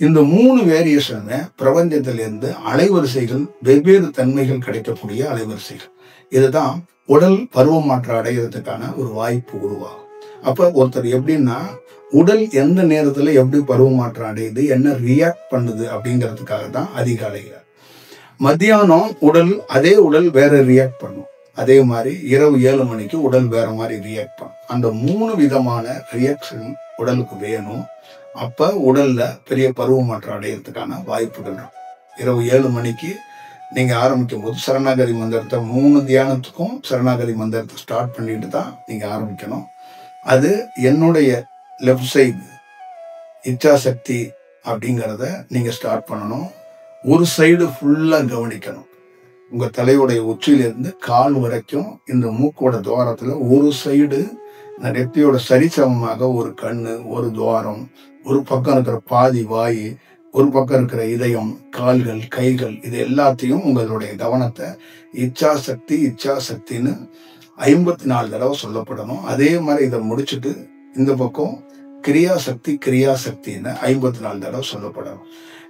இந்த 3 வேரியேஷன் பிரபஞ்சத்திலிருந்து அலைவரிசைகள், வெவ்வேறு தன்மைகள் கிடைக்கக்கூடிய அலைவரிசைகள். இதுதான் உடல் பருவ மாற்றம் அடைகிறதுக்கான ஒரு வாய்ப்பு உருவாகும். அப்ப ஒருத்தர் எப்படின்னா உடல் எந்த நேரத்துல எப்படி பருவ மாற்றம் அடையுது, என்ன ரியாக்ட் பண்ணுது அப்படிங்கிறதுக்காக தான் அதிகாலையில. மத்தியானம் அதே உடல் வேற ரியாக்ட் பண்ணும். அதே மாதிரி இரவு 7 மணிக்கு உடல் வேற மாதிரி ரியாக்ட் பண்ணும். அந்த 3 விதமான ரியாக்ஷன் உடலுக்கு வேணும். அப்ப உடல்ல பெரிய பருவ மாற்றம் அடையிறதுக்கான வாய்ப்புகள் இருக்கும். இரவு 7 மணிக்கு நீங்க ஆரம்பிக்கும் போது சரணாகதி மந்திரத்தை 3 தியானத்துக்கும் சரணாகதி மந்திரத்தை ஸ்டார்ட் பண்ணிட்டு தான் நீங்க ஆரம்பிக்கணும். அது என்னுடைய லெஃப்ட் சைடு இச்சா சக்தி அப்படிங்கிறத நீங்க ஸ்டார்ட் பண்ணணும். ஒரு சைடு ஃபுல்லா கவனிக்கணும். உங்க தலையுடைய உச்சியிலிருந்து கால் வரைக்கும் இந்த மூக்கோட துவாரத்துல ஒரு சைடு இந்த நெத்தியோட சரிசமமாக ஒரு கண்ணு, ஒரு துவாரம், ஒரு பக்கம் இருக்கிற பாதி வாய், ஒரு பக்கம் இருக்கிற இதயம், கால்கள், கைகள், இது எல்லாத்தையும் உங்களுடைய கவனத்தை இச்சா சக்தின்னு 54 தடவை சொல்லப்படணும். அதே மாதிரி இதை முடிச்சுட்டு இந்த பக்கம் கிரியாசக்தின்னு 54 தடவை சொல்லப்படணும்.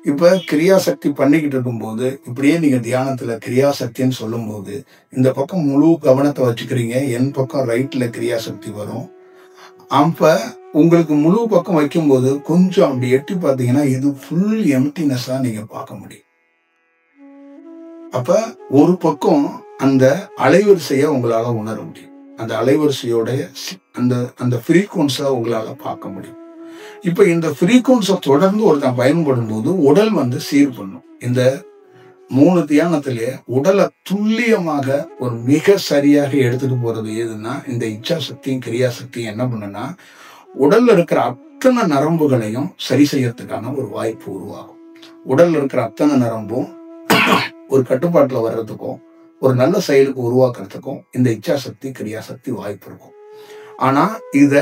இப்ப கிரியாசக்தி பண்ணிக்கிட்டு இருக்கும்போது இப்படியே நீங்க தியானத்துல கிரியாசக்தின்னு சொல்லும் போது இந்த பக்கம் முழு கவனத்தை வச்சுக்கிறீங்க, என் பக்கம் ரைட்ல கிரியாசக்தி வரும். அப்ப உங்களுக்கு முழு பக்கம் வைக்கும்போது கொஞ்சம் அப்படி எட்டி பார்த்தீங்கன்னா இது ஃபுல் எம்டினஸா நீங்க பார்க்க முடியும். அப்ப ஒரு பக்கம் அந்த அலைவரிசையை உங்களால உணர முடியும். அந்த அலைவரிசையோடைய அந்த அந்த ஃப்ரீக்வன்ஸை உங்களால பார்க்க முடியும். இப்ப இந்த ஃப்ரீக்வன்ஸை தொடர்ந்து ஒருத்தன் பயன்படும் போது உடல் சீர் பண்ணும். இந்த 3 தியானத்திலேயே உடலை துல்லியமாக ஒரு மிக சரியாக எடுத்துட்டு போறது எதுன்னா, இந்த இச்சா சக்தியும் கிரியா சக்தியும் என்ன பண்ணுன்னா, உடல்ல இருக்கிற அத்தனை நரம்புகளையும் சரி செய்யறதுக்கான ஒரு வாய்ப்பு உருவாகும். உடல்ல இருக்கிற அத்தனை நரம்பும் ஒரு கட்டுப்பாட்டுல வர்றதுக்கும் ஒரு நல்ல செயலுக்கு உருவாக்குறதுக்கும் இந்த இச்சா சக்தி கிரியா சக்தி வாய்ப்பு இருக்கும். ஆனா இத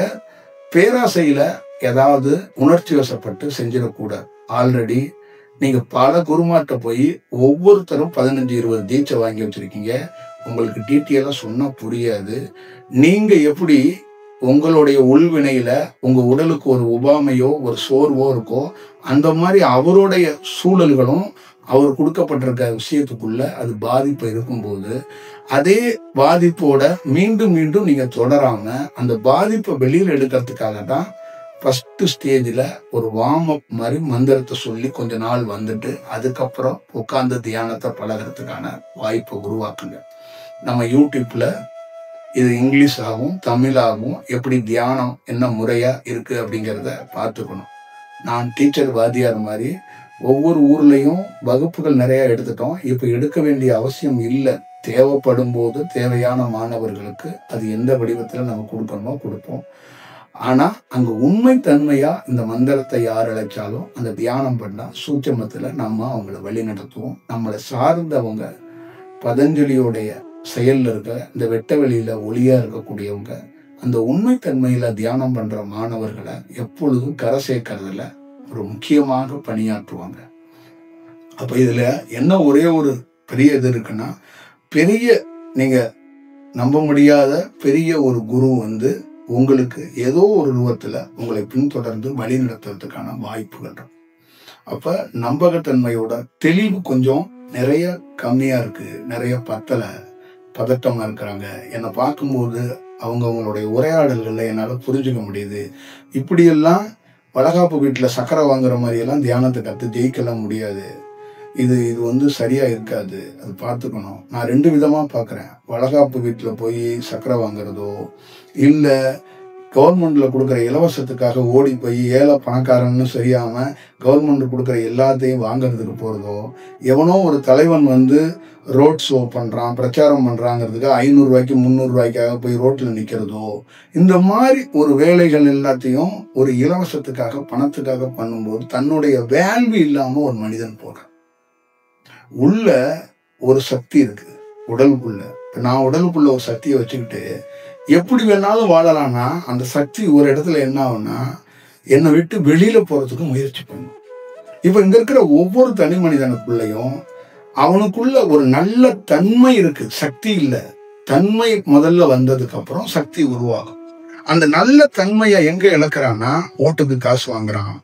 பேராசையில ஏதாவது உணர்ச்சி வசப்பட்டு செஞ்சிடக்கூடாது. ஆல்ரெடி நீங்க பல குருமாட்ட போய் ஒவ்வொருத்தரும் 15-20 தீட்சை வாங்கி வச்சிருக்கீங்க. உங்களுக்கு டீட்டெயிலா சொன்னா புரியாது. நீங்க எப்படி உங்களுடைய உள்வினையில உங்க உடலுக்கு ஒரு உபாமையோ ஒரு சோர்வோ இருக்கோ, அந்த மாதிரி அவருடைய சூழல்களும் அவர் கொடுக்கப்பட்டிருக்க விஷயத்துக்குள்ள அது பாதிப்பு இருக்கும்போது, அதே பாதிப்போட மீண்டும் மீண்டும் நீங்க தொடராம அந்த பாதிப்பை வெளியில் எடுக்கிறதுக்காக தான் ஃபர்ஸ்ட் ஸ்டேஜில் ஒரு வார்ம் அப் மாதிரி மந்திரத்தை சொல்லி கொஞ்ச நாள் வந்துட்டு அதுக்கப்புறம் உட்கார்ந்து தியானத்தை பழகிறதுக்கான வாய்ப்பை உருவாக்குங்க. நம்ம யூடியூப்ல இது இங்கிலீஷாகவும் தமிழாகவும் எப்படி தியானம் என்ன முறையா இருக்கு அப்படிங்கிறத பார்த்துக்கணும். நான் டீச்சர் வாத்தியார் மாதிரி ஒவ்வொரு ஊர்லயும் வகுப்புகள் நிறைய எடுத்துட்டோம். இப்ப எடுக்க வேண்டிய அவசியம் இல்லை. தேவைப்படும் போது தேவையான மாணவர்களுக்கு அது எந்த வடிவத்துல நம்ம கொடுக்கணுமோ கொடுப்போம். ஆனா அங்க உண்மை தன்மையா இந்த மந்திரத்தை யார் அழைச்சாலும் அந்த தியானம் பண்ணா சூட்சமத்துல நம்ம அவங்களை வழி நடத்துவோம். நம்மளை சார்ந்தவங்க பதஞ்சலியோடைய செயல்ல இருக்க இந்த வெட்ட வெளியில ஒளியா இருக்கக்கூடியவங்க அந்த உண்மை தன்மையில தியானம் பண்ற மாணவர்களை எப்பொழுதும் கரை சேர்க்கறதுல ஒரு முக்கியமாக பணியாற்றுவாங்க. அப்ப இதுல என்ன ஒரே ஒரு பெரிய இது இருக்குன்னா, பெரிய நீங்க நம்ப முடியாத பெரிய ஒரு குரு உங்களுக்கு ஏதோ ஒரு ரூபத்துல உங்களை பின்தொடர்ந்து வழி நடத்துறதுக்கான வாய்ப்புகள் இருக்கும். அப்ப நம்பகத்தன்மையோட தெளிவு கொஞ்சம் நிறைய கம்மியா இருக்கு, நிறைய பதட்டமா இருக்கிறாங்க. என்னை பார்க்கும்போது அவங்களுடைய உரையாடல்கள்ல என்னால புரிஞ்சுக்க முடியுது. இப்படியெல்லாம் வளகாப்பு வீட்டுல சக்கரை வாங்குற மாதிரி எல்லாம் தியானத்தை கத்து ஜெயிக்கலாம் முடியாது. இது சரியா இருக்காது. அது பார்த்துக்கணும். நான் 2 விதமா பார்க்குறேன். வளகாப்பு வீட்டுல போய் சக்கரை வாங்குறதோ, இல்ல கவர்மெண்ட்ல கொடுக்குற இலவசத்துக்காக ஓடி போய் ஏழை பணக்காரன்னு சரியாம கவர்மெண்ட் கொடுக்குற எல்லாத்தையும் வாங்குறதுக்கு போறதோ, எவனோ ஒரு தலைவன் ரோட் ஷோ பண்றான், பிரச்சாரம் பண்றாங்கிறதுக்கு 500 ரூபாய்க்கு 300 ரூபாய்க்காக போய் ரோட்ல நிக்கிறதோ, இந்த மாதிரி ஒரு வேலைகள் எல்லாத்தையும் ஒரு இலவசத்துக்காக பணத்துக்காக பண்ணும்போது தன்னுடைய வேல்வி இல்லாம ஒரு மனிதன் போறான். உள்ள ஒரு சக்தி இருக்கு உடலுக்குள்ள. நான் உடலுக்குள்ள ஒரு சக்தியை வச்சுக்கிட்டு எப்படி வேணாலும் வாழலாம்னா அந்த சக்தி ஒரு இடத்துல என்ன ஆகும்னா என்னை விட்டு வெளியில போறதுக்கு முயற்சி பண்ணும். இப்ப இங்க இருக்கிற ஒவ்வொரு தனி மனிதனுக்குள்ளயும் அவனுக்குள்ள ஒரு நல்ல தன்மை இருக்கு, சக்தி இல்ல. தன்மை முதல்ல வந்ததுக்கு அப்புறம் சக்தி உருவாகும். அந்த நல்ல தன்மையை எங்க இழக்கிறான்னா, ஓட்டுக்கு காசு வாங்குறான்.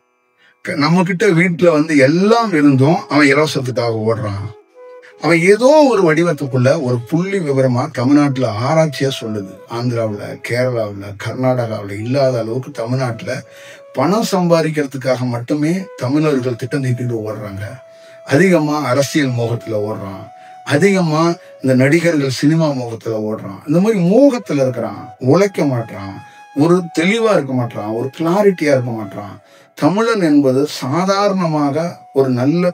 நம்ம கிட்ட வீட்டுல எல்லாம் இருந்தும் அவன் இலவசத்துக்காக ஓடுறான். அவன் ஏதோ ஒரு வடிவத்துக்குள்ள ஒரு புள்ளி விவரமா தமிழ்நாட்டுல ஆராய்ச்சியா சொல்லுது. ஆந்திராவுல, கேரளாவுல, கர்நாடகாவுல இல்லாத அளவுக்கு தமிழ்நாட்டுல பணம் சம்பாதிக்கிறதுக்காக மட்டுமே தமிழர்கள் திட்டம் தீட்டிட்டு ஓடுறாங்க. அதிகமா அரசியல் மோகத்துல ஓடுறான், அதிகமா இந்த நடிகர்கள் சினிமா மோகத்துல ஓடுறான். இந்த மாதிரி மோகத்துல இருக்கிறான், உழைக்க மாட்டான், ஒரு தெளிவா இருக்க மாட்டான், ஒரு கிளாரிட்டியா இருக்க மாட்டான். தமிழன் என்பது சாதாரணமாக ஒரு நல்ல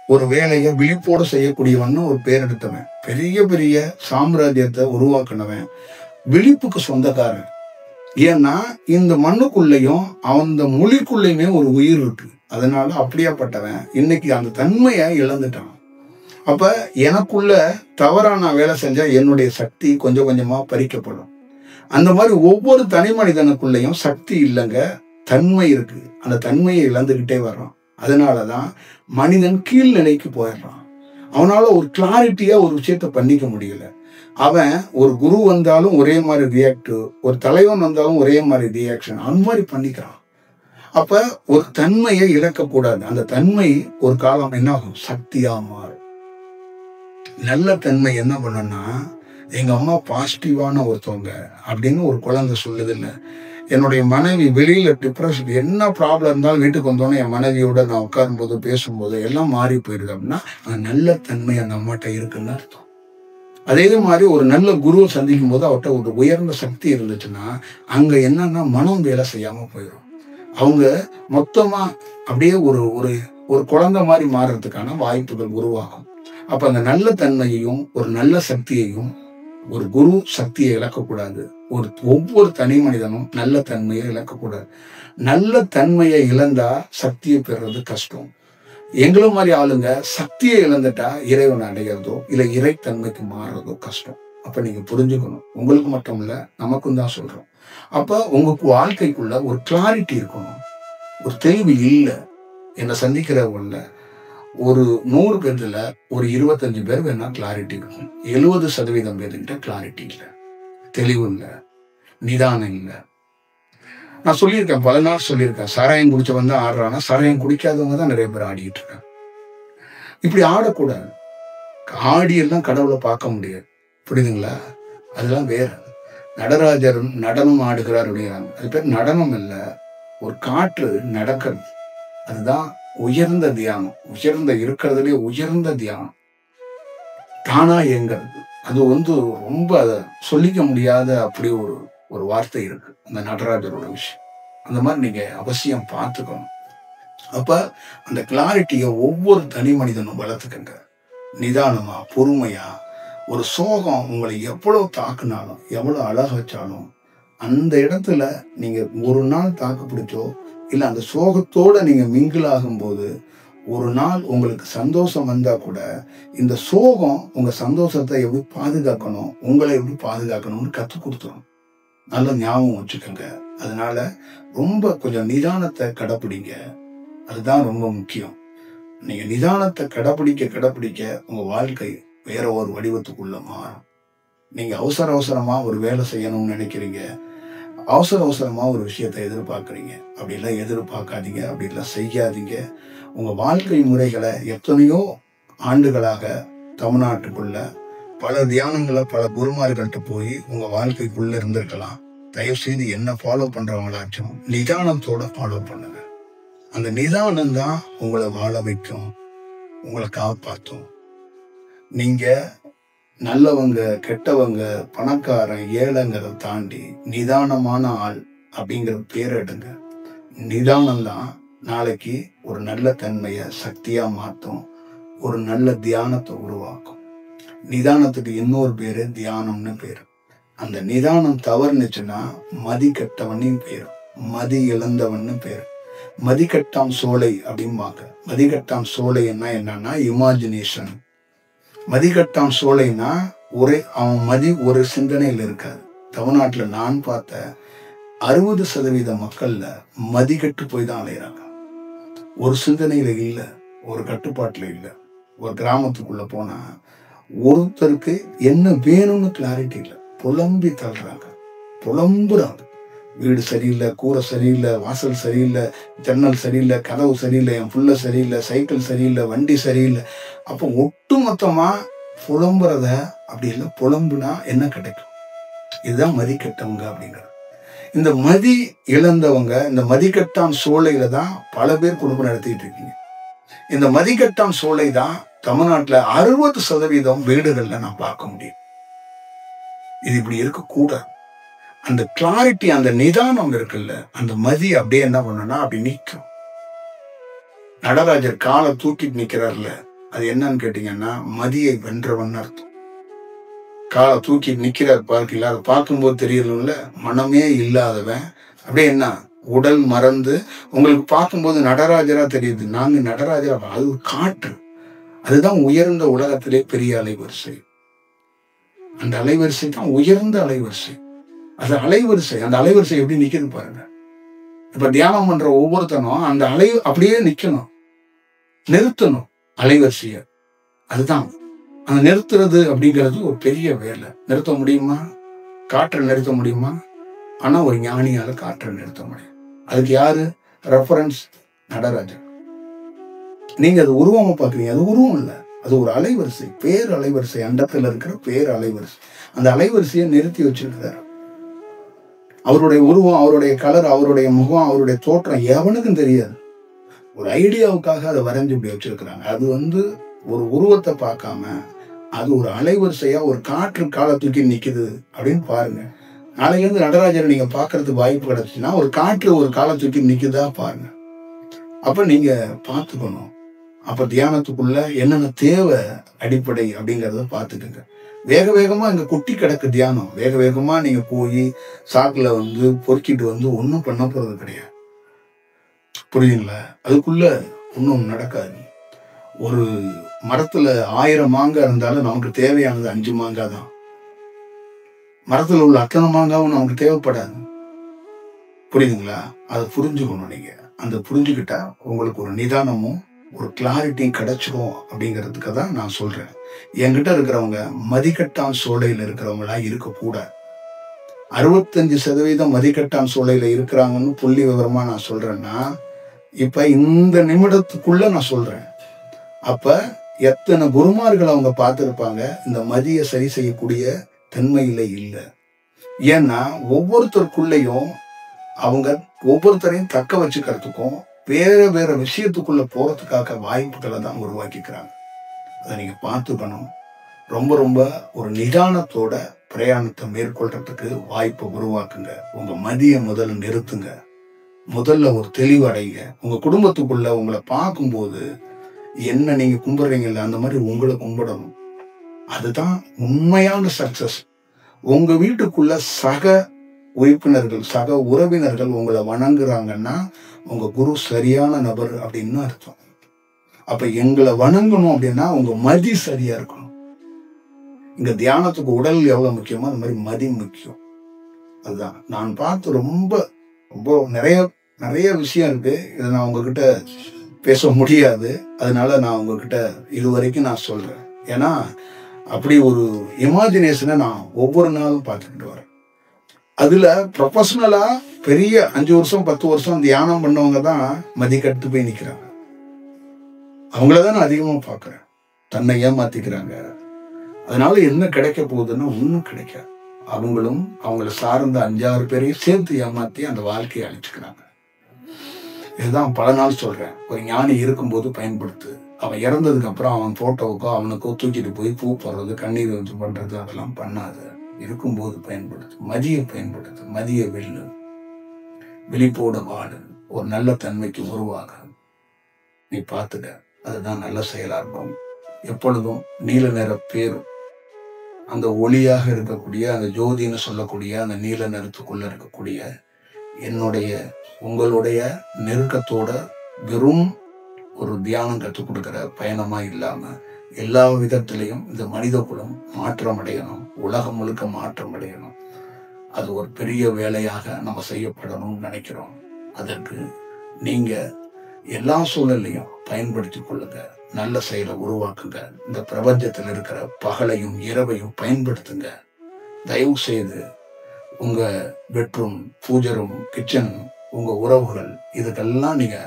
ஒரு வேலையை விழிப்போடு செய்யக்கூடியவன் ஒரு பேர் எடுத்தவன், பெரிய பெரிய சாம்ராஜ்யத்தை உருவாக்குனவன், விழிப்புக்கு சொந்தக்காரன். ஏன்னா இந்த மண்ணுக்குள்ளேயும் அந்த மொழிக்குள்ளேயுமே ஒரு உயிர் இருக்கு. அதனால அப்படியாப்பட்டவன் இன்னைக்கு அந்த தன்மையை இழந்துட்டான். அப்ப எனக்குள்ள தவறா நான் வேலை செஞ்சா என்னுடைய சக்தி கொஞ்சம் கொஞ்சமா பறிக்கப்படும். அந்த மாதிரி ஒவ்வொரு தனி மனிதனுக்குள்ளேயும் சக்தி இல்லைங்க, தன்மை இருக்கு. அந்த தன்மையை இழந்துகிட்டே வர்றான். அதனாலதான் மனிதன் கீழ்நிலைக்கு போயிடுறான். அவனால ஒரு கிளாரிட்டியா ஒரு விஷயத்த பண்ணிக்க முடியல. அவன் ஒரு குரு வந்தாலும் ஒரே மாதிரி ரியாக்ட், ஒரு தலைவன் வந்தாலும் ஒரே மாதிரி ரியாக்ஷன், அந்த மாதிரி பண்ணிக்கிறான். அப்ப ஒரு தன்மையை இழக்கக்கூடாது. அந்த தன்மை ஒரு காலம் என்ன ஆகும், சக்தியா மாறும். நல்ல தன்மை என்ன பண்ணுன்னா, எங்க அம்மா பாசிட்டிவான ஒருத்தவங்க அப்படின்னு ஒரு குழந்தை சொல்லுது இல்ல, என்னுடைய மனைவி வெளியில டிப்ரெஷன் என்ன ப்ராப்ளம் இருந்தாலும் வீட்டுக்கு வந்தோன்னே என் மனைவியோட நான் உட்காரும்போது பேசும்போது எல்லாம் மாறி போயிருது அப்படின்னா அந்த நல்ல தன்மை அந்த அம்மாட்ட இருக்குன்னு அர்த்தம். அதே மாதிரி ஒரு நல்ல குருவை சந்திக்கும் போது அவர்கிட்ட ஒரு உயர்ந்த சக்தி இருந்துச்சுன்னா அங்க என்னன்னா மனம் வேலை செய்யாம போயிடும். அவங்க மொத்தமா அப்படியே ஒரு ஒரு ஒரு குழந்தை மாதிரி மாறுறதுக்கான வாய்ப்புகள் உருவாகும். அப்ப அந்த நல்ல தன்மையையும் ஒரு நல்ல சக்தியையும் ஒரு குரு சக்தியை இழக்கக்கூடாது. ஒவ்வொரு தனி மனிதனும் நல்ல தன்மையை இழக்கக்கூடாது. நல்ல தன்மையை இழந்தா சக்தியை பெறுறது கஷ்டம். எங்களை மாதிரி ஆளுங்க சக்தியை இழந்துட்டா இறைவன் அடைகிறதோ இல்ல இறைத்தன்மைக்கு மாறுறதோ கஷ்டம். அப்ப நீங்க புரிஞ்சுக்கணும். உங்களுக்கு மட்டும் இல்ல, நமக்கும் தான் சொல்றோம். அப்ப உங்க வாழ்க்கைக்குள்ள ஒரு கிளாரிட்டி இருக்கணும், ஒரு தெளிவு இல்லை. என்னை சந்திக்கிறவங்கள ஒரு 100 பேர்ல ஒரு 25 பேர் வேணா கிளாரிட்டி இருக்கும். 70% பேர்கிட்ட கிளாரிட்டி இல்லை, தெளிவு இல்லை, நிதானம் இல்லை. நான் சொல்லியிருக்கேன், பல நாள் சொல்லியிருக்கேன், சாராயம் குடிச்சவன் தான் ஆடுறானா, சாராயம் குடிக்காதவங்க தான் நிறைய பேர் ஆடிட்டு இருக்காங்க. இப்படி ஆடக்கூடாது. ஆடியெல்லாம் கடவுளை பார்க்க முடியாது, புரியுதுங்களா? அதெல்லாம் வேற. நடராஜர் நடனம் ஆடுகிறார் அப்படிங்கிறாங்க, அது பேர் நடனம் இல்லை, ஒரு காற்று நடக்கிறது. அதுதான் உயர்ந்த தியானம். உயர்ந்த இருக்கிறதுலே உயர்ந்த தியானம் தானா இயங்கிறது. அது ரொம்ப அதை சொல்லிக்க முடியாத அப்படி ஒரு வார்த்தை இருக்கு அந்த நடராஜரோட விஷயம். அந்த மாதிரி நீங்க அவசியம் பார்த்துக்கணும். அப்ப அந்த கிளாரிட்டியை ஒவ்வொரு தனி மனிதனும் வளர்த்துக்கங்க. நிதானமா, பொறுமையா. ஒரு சோகம் உங்களை எவ்வளவு தாக்குனாலும் எவ்வளவு அழக வச்சாலும் அந்த இடத்துல நீங்க ஒரு நாள் தாக்கு பிடிச்சோ இல்ல அந்த சோகத்தோட நீங்க மிங்கிள் ஆகும்போது ஒரு நாள் உங்களுக்கு சந்தோஷம் வந்தா கூட இந்த சோகம் உங்க சந்தோஷத்தை எப்படி பாதுகாக்கணும், உங்களை எப்படி பாதுகாக்கணும்னு கற்றுக் கொடுத்துரும். நல்ல ஞாபகம் வச்சுக்கோங்க. அதனால ரொம்ப கொஞ்சம் நிதானத்தை கடைப்பிடிங்க. அதுதான் ரொம்ப முக்கியம். நீங்க நிதானத்தை கடைப்பிடிக்க உங்க வாழ்க்கை வேற ஒரு வடிவத்துக்குள்ள மாறும். நீங்க அவசரமா ஒரு வேலை செய்யணும்னு நினைக்கிறீங்க, அவசரமா ஒரு விஷயத்தை எதிர்பார்க்குறீங்க. அப்படிலாம் எதிர்பார்க்காதீங்க, அப்படிலாம் செய்யாதீங்க. உங்க வாழ்க்கை முறைகளை எத்தனையோ ஆண்டுகளாக தமிழ்நாட்டுக்குள்ள பல தியானங்களை பல குருமார்கள்ட்ட போய் உங்க வாழ்க்கைக்குள்ள இருந்திருக்கலாம். தயவு செய்து என்ன ஃபாலோ பண்றவங்களாச்சும் நிதானத்தோட ஃபாலோ பண்ணுங்க. அந்த நிதானம் தான் உங்களை வாழ வைக்கும், உங்களை காப்பாற்றும். நீங்க நல்லவங்க கெட்டவங்க பணக்காரன் ஏழைங்கிறத தாண்டி நிதானமான ஆள் அப்படிங்கிற பேர் எடுங்க. நிதானம் தான் நாளைக்கு ஒரு நல்ல தன்மையை சக்தியா மாற்றும், ஒரு நல்ல தியானத்தை உருவாக்கும். நிதானத்துக்கு இன்னொரு பேரு தியானம்னு பேரு. அந்த நிதானம் தவறுனுச்சுன்னா மதி கெட்டவன்னு பேரு, மதி இழந்தவன்னு பேரு. மதிக்கட்டாம் சோலை அப்படிம்பாங்க. மதிக்கட்டாம் சோலை என்னன்னா இமேஜினேஷன். மதிக்கட்டாம் சோலைனா அவன் மதி ஒரு சிந்தனையில் இருக்காது. தமிழ்நாட்டுல நான் பார்த்த 60% மக்கள்ல மதிக்கட்டு போய் தான் அலையிறாங்க. ஒரு சிந்தனையில இல்லை, ஒரு கட்டுப்பாட்டுல இல்லை. ஒரு கிராமத்துக்குள்ள போனா ஒருத்தருக்கு என்ன வேணும்னு கிளாரிட்டி இல்லை, புலம்பி தள்ளுறாங்க, புலம்புறாங்க. வீடு சரியில்லை, கூரை சரியில்லை, வாசல் சரியில்லை, ஜன்னல் சரியில்லை, கதவு சரியில்லை, என் புள்ள சரியில்லை, சைக்கிள் சரியில்லை, வண்டி சரியில்லை. அப்போ ஒட்டு மொத்தமா புலம்புறத அப்படி இல்லை. புலம்புனா என்ன கிடைக்கும்? இதுதான் மதிக்கட்டவங்க அப்படிங்கிறது. இந்த மதி இழந்தவங்க இந்த மதிக்கட்டான் சோலையில தான் பல பேர் குடும்பம் நடத்திட்டு இருக்கீங்க. இந்த மதிக்கட்டான் சோலை தான் தமிழ்நாட்டுல 60% வீடுகள்ல நான் பார்க்க முடியும். இது இப்படி இருக்கக்கூடாது. அந்த கிளாரிட்டி, அந்த நிதானம் இருக்குல்ல, அந்த மதி அப்படியே என்ன பண்ணுன்னா அப்படி நிற்கும். நடராஜர் காலை தூக்கிட்டு நிக்கிறார்ல, அது என்னன்னு கேட்டீங்கன்னா மதியை வென்றவன் அர்த்தம். காலை தூக்கிட்டு நிக்கிறார் பார்க்கல, அதை பார்க்கும்போது தெரியல, மனமே இல்லாதவன். அப்படியே என்ன உடல் மறந்து உங்களுக்கு பார்க்கும்போது நடராஜரா தெரியுது. நாங்க நடராஜரா, அது காற்று. அதுதான் உயர்ந்த உலகத்திலே பெரிய அலைவரிசை. அந்த அலைவரிசை தான் உயர்ந்த அலைவரிசை. அது அலைவரிசை. அந்த அலைவரிசை எப்படி நிக்குது பாருங்க. இப்ப தியானம் பண்ற ஒவ்வொருத்தனும் அந்த அப்படியே நிக்கணும், நிறுத்தணும் அலைவரிசைய. அதுதான் அந்த நிறுத்துறது அப்படிங்கிறது ஒரு பெரிய வேலை. நிறுத்த முடியுமா? காற்றை நிறுத்த முடியுமா? ஆனா ஒரு ஞானியால காற்றை நிறுத்த முடியும். அதுக்கு யாரு ரெஃபரன்ஸ்? நடராஜர். நீங்க அது உருவமா பாக்குறீங்க, அது உருவம் இல்லை, அது ஒரு அலைவரிசை, பேர் அலைவரிசை. அண்டத்துல இருக்கிற பேர் அலைவரிசை. அந்த அலைவரிசையை நிறுத்தி வச்சிருக்கிறார். அவருடைய உருவம், அவருடைய கலர், அவருடைய முகம், அவருடைய தோற்றம் எவனுக்கும் தெரியாது. ஒரு ஐடியாவுக்காக அதை வரைஞ்சு இப்படி வச்சிருக்கிறாங்க. அது ஒரு உருவத்தை பார்க்காம அது ஒரு அலைவரிசையா ஒரு காற்று காலை தூக்கி நிக்குது அப்படின்னு பாருங்க. நாளைக்கு இருந்து நடராஜரை நீங்க பாக்குறதுக்கு வாய்ப்பு கிடைச்சுன்னா ஒரு காற்று ஒரு காலை தூக்கி நிக்குதா பாருங்க. அப்ப நீங்க பார்த்துக்கணும். அப்ப தியானத்துக்குள்ள என்னென்ன தேவை அடிப்படை அப்படிங்கிறத பார்த்துக்கங்க. வேக வேகமா இங்க கொட்டி கிடக்கு தியானம். வேக வேகமா நீங்க போய் சாக்குல பொறுக்கிட்டு ஒன்றும் பண்ண போறது கிடையாது. புரியுதுங்களா? அதுக்குள்ள ஒன்றும் நடக்காது. ஒரு மரத்துல 1000 மாங்காய் இருந்தாலும் நமக்கு தேவையானது 5 மாங்காய் தான். மரத்துல உள்ள அத்தனை மாங்காவும் நமக்கு தேவைப்படாது. புரியுதுங்களா? அதை புரிஞ்சுக்கணும். நீங்க அந்த புரிஞ்சுக்கிட்டா உங்களுக்கு ஒரு நிதானமும் ஒரு கிளாரிட்டியும் கிடைச்சிடும் அப்படிங்கிறதுக்கு தான் நான் சொல்றேன். என்கிட்ட இருக்கிறவங்க மதிக்கட்டான் சோலையில் இருக்கிறவங்களா இருக்கக்கூடாது. 65% மதிக்கட்டான் சோலையில இருக்கிறாங்கன்னு புள்ளி விவரமா நான் சொல்றேன்னா, இப்ப இந்த நிமிடத்துக்குள்ள நான் சொல்றேன். அப்ப எத்தனை குருமார்கள் அவங்க பார்த்திருப்பாங்க இந்த மதியை சரி செய்யக்கூடிய தன்மையில இல்லை. ஏன்னா ஒவ்வொருத்தருக்குள்ளேயும் அவங்க ஒவ்வொருத்தரையும் தக்க வச்சுக்கிறதுக்கும் வேற வேற விஷயத்துக்குள்ள போறதுக்காக வாய்ப்புகளை தான் உருவாக்கிக்கிறாங்க. அதை நீங்க பார்த்துக்கணும். ரொம்ப ரொம்ப ஒரு நிதானத்தோட பிரயாணத்தை மேற்கொள்றதுக்கு வாய்ப்பை உருவாக்குங்க. உங்க மதியை முதல்ல நிறுத்துங்க. முதல்ல ஒரு தெளிவடைங்க. உங்க குடும்பத்துக்குள்ள உங்களை பார்க்கும்போது என்ன நீங்க கும்பிடுறீங்கல்ல அந்த மாதிரி உங்களை கும்பிடணும். அதுதான் உண்மையான சக்சஸ். உங்க வீட்டுக்குள்ள சக உறுப்பினர்கள், சக உறவினர்கள் உங்களை வணங்குறாங்கன்னா உங்க குரு சரியான நபர் அப்படின்னு அர்த்தம். அப்ப எங்களை வணங்கணும் அப்படின்னா உங்க மதி சரியா இருக்கணும். இங்க தியானத்துக்கு உடல் எவ்வளவு முக்கியமோ அந்த மாதிரி மதி முக்கியம். அதுதான் நான் பார்த்து ரொம்ப ரொம்ப நிறைய நிறைய விஷயம் இருக்கு. இதை நான் உங்ககிட்ட பேச முடியாது. அதனால நான் உங்ககிட்ட இதுவரைக்கும் நான் சொல்றேன். ஏன்னா அப்படி ஒரு இமேஜினேஷனை நான் ஒவ்வொரு நாளும் பார்த்துக்கிட்டு வரேன். அதுல ப்ரொஃபஷனலா பெரிய 5 வருஷம் 10 வருஷம் தியானம் பண்ணவங்க தான் மதிக்கட்டு போய் நிக்கிறாங்க. அவங்களதான் நான் அதிகமா பாக்குறேன். தன்னை ஏமாத்திக்கிறாங்க. அதனால என்ன கிடைக்க போகுதுன்னா ஒன்னும் கிடைக்காது. அவங்களும் அவங்கள சார்ந்த 5-6 பேரையும் சேர்த்து ஏமாத்தி அந்த வாழ்க்கையை அழிச்சுக்கிறாங்க. இதுதான் பல நாள் சொல்றேன். ஒரு ஞானி இருக்கும்போது பயன்படுத்து. அவன் இறந்ததுக்கு அப்புறம் அவன் போட்டோவுக்கோ அவனுக்கோ தூக்கிட்டு போய் பூ போடுறது, கண்ணீர் பண்றது அதெல்லாம் பண்ணாது. இருக்கும்போது பயன்படுத்து. மதியை பயன்படுத்து. மதிய வெள்ளு, விழிப்போட வாழு, ஒரு நல்ல தன்மைக்கு உருவாக நீ பார்த்துக்க. அதுதான் நல்ல செயலா இருக்கும். எப்பொழுதும் நீல நிற பேர் அந்த ஒளியாக இருக்கக்கூடிய அந்த ஜோதின்னு சொல்லக்கூடிய அந்த நீல நிறத்துக்குள்ள இருக்கக்கூடிய என்னுடைய உங்களுடைய நெருக்கத்தோட வெறும் ஒரு தியானம் கற்றுக் கொடுக்கிற பயணமா இல்லாம எல்லா விதத்திலையும் இந்த மனித குலம் மாற்றம் அடையணும். உலகம் முழுக்க மாற்றம் அடையணும். அது ஒரு பெரிய வேலையாக நம்ம செய்யப்படணும்னு நினைக்கிறோம். அதற்கு நீங்க எல்லா சூழலையும் பயன்படுத்தி கொள்ளுங்க. நல்ல செயலை உருவாக்குங்க. இந்த பிரபஞ்சத்தில் இருக்கிற பகலையும் இரவையும் பயன்படுத்துங்க. தயவு செய்து உங்க பெட்ரூம், பூஜரும், கிச்சன், உங்க உறவுகள் இதுக்கெல்லாம் நீங்க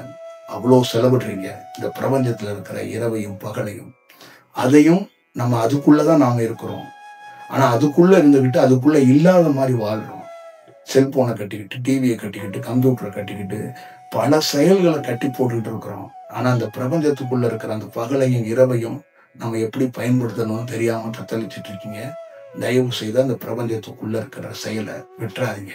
அவ்வளோ செலவிடுறீங்க. இந்த பிரபஞ்சத்தில் இருக்கிற இரவையும் பகலையும் அதையும் நம்ம அதுக்குள்ளதான் நாம இருக்கிறோம். ஆனா அதுக்குள்ள இருந்துகிட்டு அதுக்குள்ள இல்லாத மாதிரி வாழ்றோம். செல்போனை கட்டிக்கிட்டு, டிவியை கட்டிக்கிட்டு, கம்ப்யூட்டரை கட்டிக்கிட்டு பல செயல்களை கட்டி போட்டுக்கிட்டு இருக்கிறோம். ஆனா அந்த பிரபஞ்சத்துக்குள்ள இருக்கிற அந்த பகலையும் இரவையும் நம்ம எப்படி பயன்படுத்தணும் தெரியாம தத்தளிச்சுட்டு இருக்கீங்க. தயவு செய்து அந்த பிரபஞ்சத்துக்குள்ள இருக்கிற செயலை விட்டுறாதீங்க.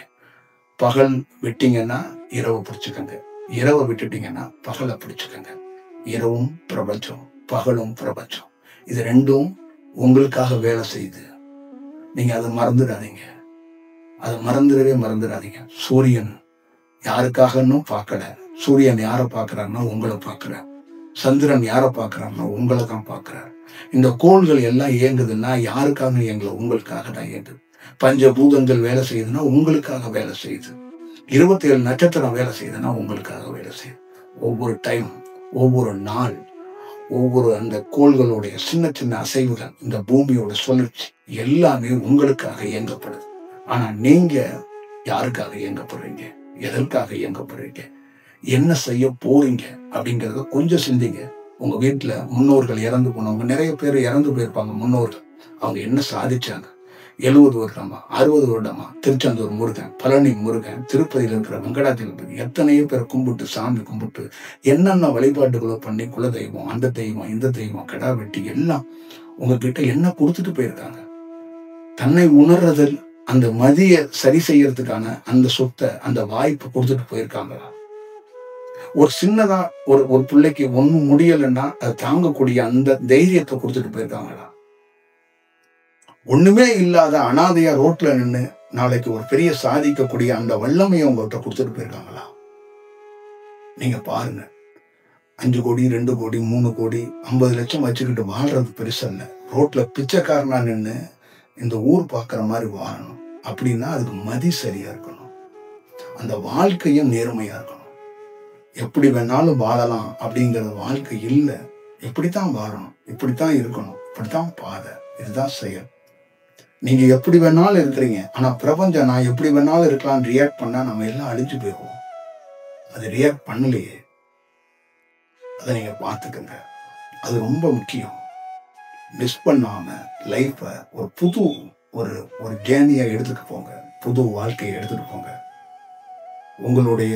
பகல் விட்டீங்கன்னா இரவை பிடிச்சுக்கங்க. இரவை விட்டுட்டீங்கன்னா பகலை பிடிச்சுக்கங்க. இரவும் பிரபஞ்சம், பகலும் பிரபஞ்சம், இது ரெண்டும் உங்களுக்காக வேலை செய்யுது. நீங்க அதை மறந்துடாதீங்க. அதை மறந்துடாதீங்க. சூரியன் யாருக்காகன்னு பார்க்கல. சூரியன் யாரை பார்க்கிறாருன்னா உங்களை பார்க்கிற. சந்திரன் யாரை பார்க்கிறாருன்னா உங்களை தான் பார்க்கிறார். இந்த கோள்கள் எல்லாம் இயங்குதுன்னா யாருக்காக இயங்கல? உங்களுக்காக தான் இயங்குது. பஞ்சபூதங்கள் வேலை செய்யுதுன்னா உங்களுக்காக வேலை செய்யுது. 27 நட்சத்திரம் வேலை செய்யுதுன்னா உங்களுக்காக வேலை செய்யுது. ஒவ்வொரு டைம், ஒவ்வொரு நாள், ஒவ்வொரு அந்த கோள்களுடைய சின்ன சின்ன அசைவுகள், இந்த பூமியோட சுழற்சி எல்லாமே உங்களுக்காக இயங்கப்படுது. ஆனா நீங்க யாருக்காக இயங்கப்படுறீங்க? எதற்காக இயங்கப்படுறீங்க? என்ன செய்ய போறீங்க அப்படிங்கறத கொஞ்சம் சிந்திங்க. உங்க வீட்டுல முன்னோர்கள் இறந்து போனவங்க நிறைய பேர் இறந்து போயிருப்பாங்க. முன்னோர்கள் அவங்க என்ன சாதிச்சாங்க, 70 வருடமா, 60 வருடமா திருச்செந்தூர் முருகன், பழனி முருகன், திருப்பதியில் இருக்கிற வெங்கடாச்சலபதி எத்தனையோ பேர் கும்பிட்டு, சாமி கும்பிட்டு, என்னென்ன வழிபாட்டுகளோ பண்ணி, குலதெய்வம், அந்த தெய்வம், இந்த தெய்வம், கிடா வெட்டி எல்லாம் உங்ககிட்ட என்ன கொடுத்துட்டு போயிருக்காங்க. தன்னை உணர்றதில் அந்த மதிய சரி செய்யறதுக்கான அந்த சொத்தை, அந்த வாய்ப்பு கொடுத்துட்டு போயிருக்காங்களா? ஒரு சின்னதா ஒரு ஒரு பிள்ளைக்கு ஒண்ணும் முடியலைன்னா அதை தாங்கக்கூடிய அந்த தைரியத்தை கொடுத்துட்டு போயிருக்காங்களா? ஒண்ணுமே இல்லாத அனாதையா ரோட்ல நின்று நாளைக்கு ஒரு பெரிய சாதிக்கக்கூடிய அந்த வல்லமையை உங்கள்கிட்ட கொடுத்துட்டு போயிருக்காங்களா? நீங்க பாருங்க. 5 கோடி, 2 கோடி, 3 கோடி, 50 லட்சம் வச்சுக்கிட்டு வாழ்றது பெருசல்ல. ரோட்ல பிச்சைக்காரனா நின்று இந்த ஊர் பார்க்குற மாதிரி வாழணும் அப்படின்னா அதுக்கு மதி சரியா இருக்கணும். அந்த வாழ்க்கையும் நேர்மையா இருக்கணும். எப்படி வேணாலும் வாழலாம் அப்படிங்கிற வாழ்க்கை இல்லை. எப்படித்தான் வாழணும், இப்படித்தான் இருக்கணும், இப்படித்தான் பாதை, இதுதான் செயல். நீங்க எப்படி வேணாலும் இருக்கிறீங்க. ஆனா பிரபஞ்சம் நான் எப்படி வேணாலும் இருக்கலாம் ரியாக்ட் பண்ணா நம்ம எல்லாம் அழிஞ்சு போயிடுவோம். அது ரியாக்ட் பண்ணலையே. அதை நீங்க பார்த்துக்கங்க. அது ரொம்ப முக்கியம். மிஸ் பண்ணாம லைஃப ஒரு புது ஒரு ஒரு ஜேர்னியா எடுத்துட்டு போங்க. புது வாழ்க்கையை எடுத்துட்டு போங்க. உங்களுடைய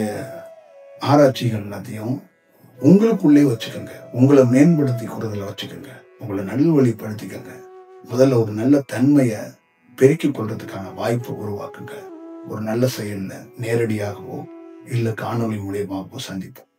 ஆராய்ச்சிகள் எல்லாத்தையும் உங்களுக்குள்ளே வச்சுக்கோங்க. உங்களை மேம்படுத்தி கொடுறதுல வச்சுக்கோங்க. உங்களை நல்வழிப்படுத்திக்கங்க. முதல்ல ஒரு நல்ல தன்மையை பெருக்கிக் கொள்றதுக்கான வாய்ப்பை உருவாக்குங்க. ஒரு நல்ல செயல்ல நேரடியாகவோ இல்லை காணொலி மூலியமாகவோ சந்திப்போம்.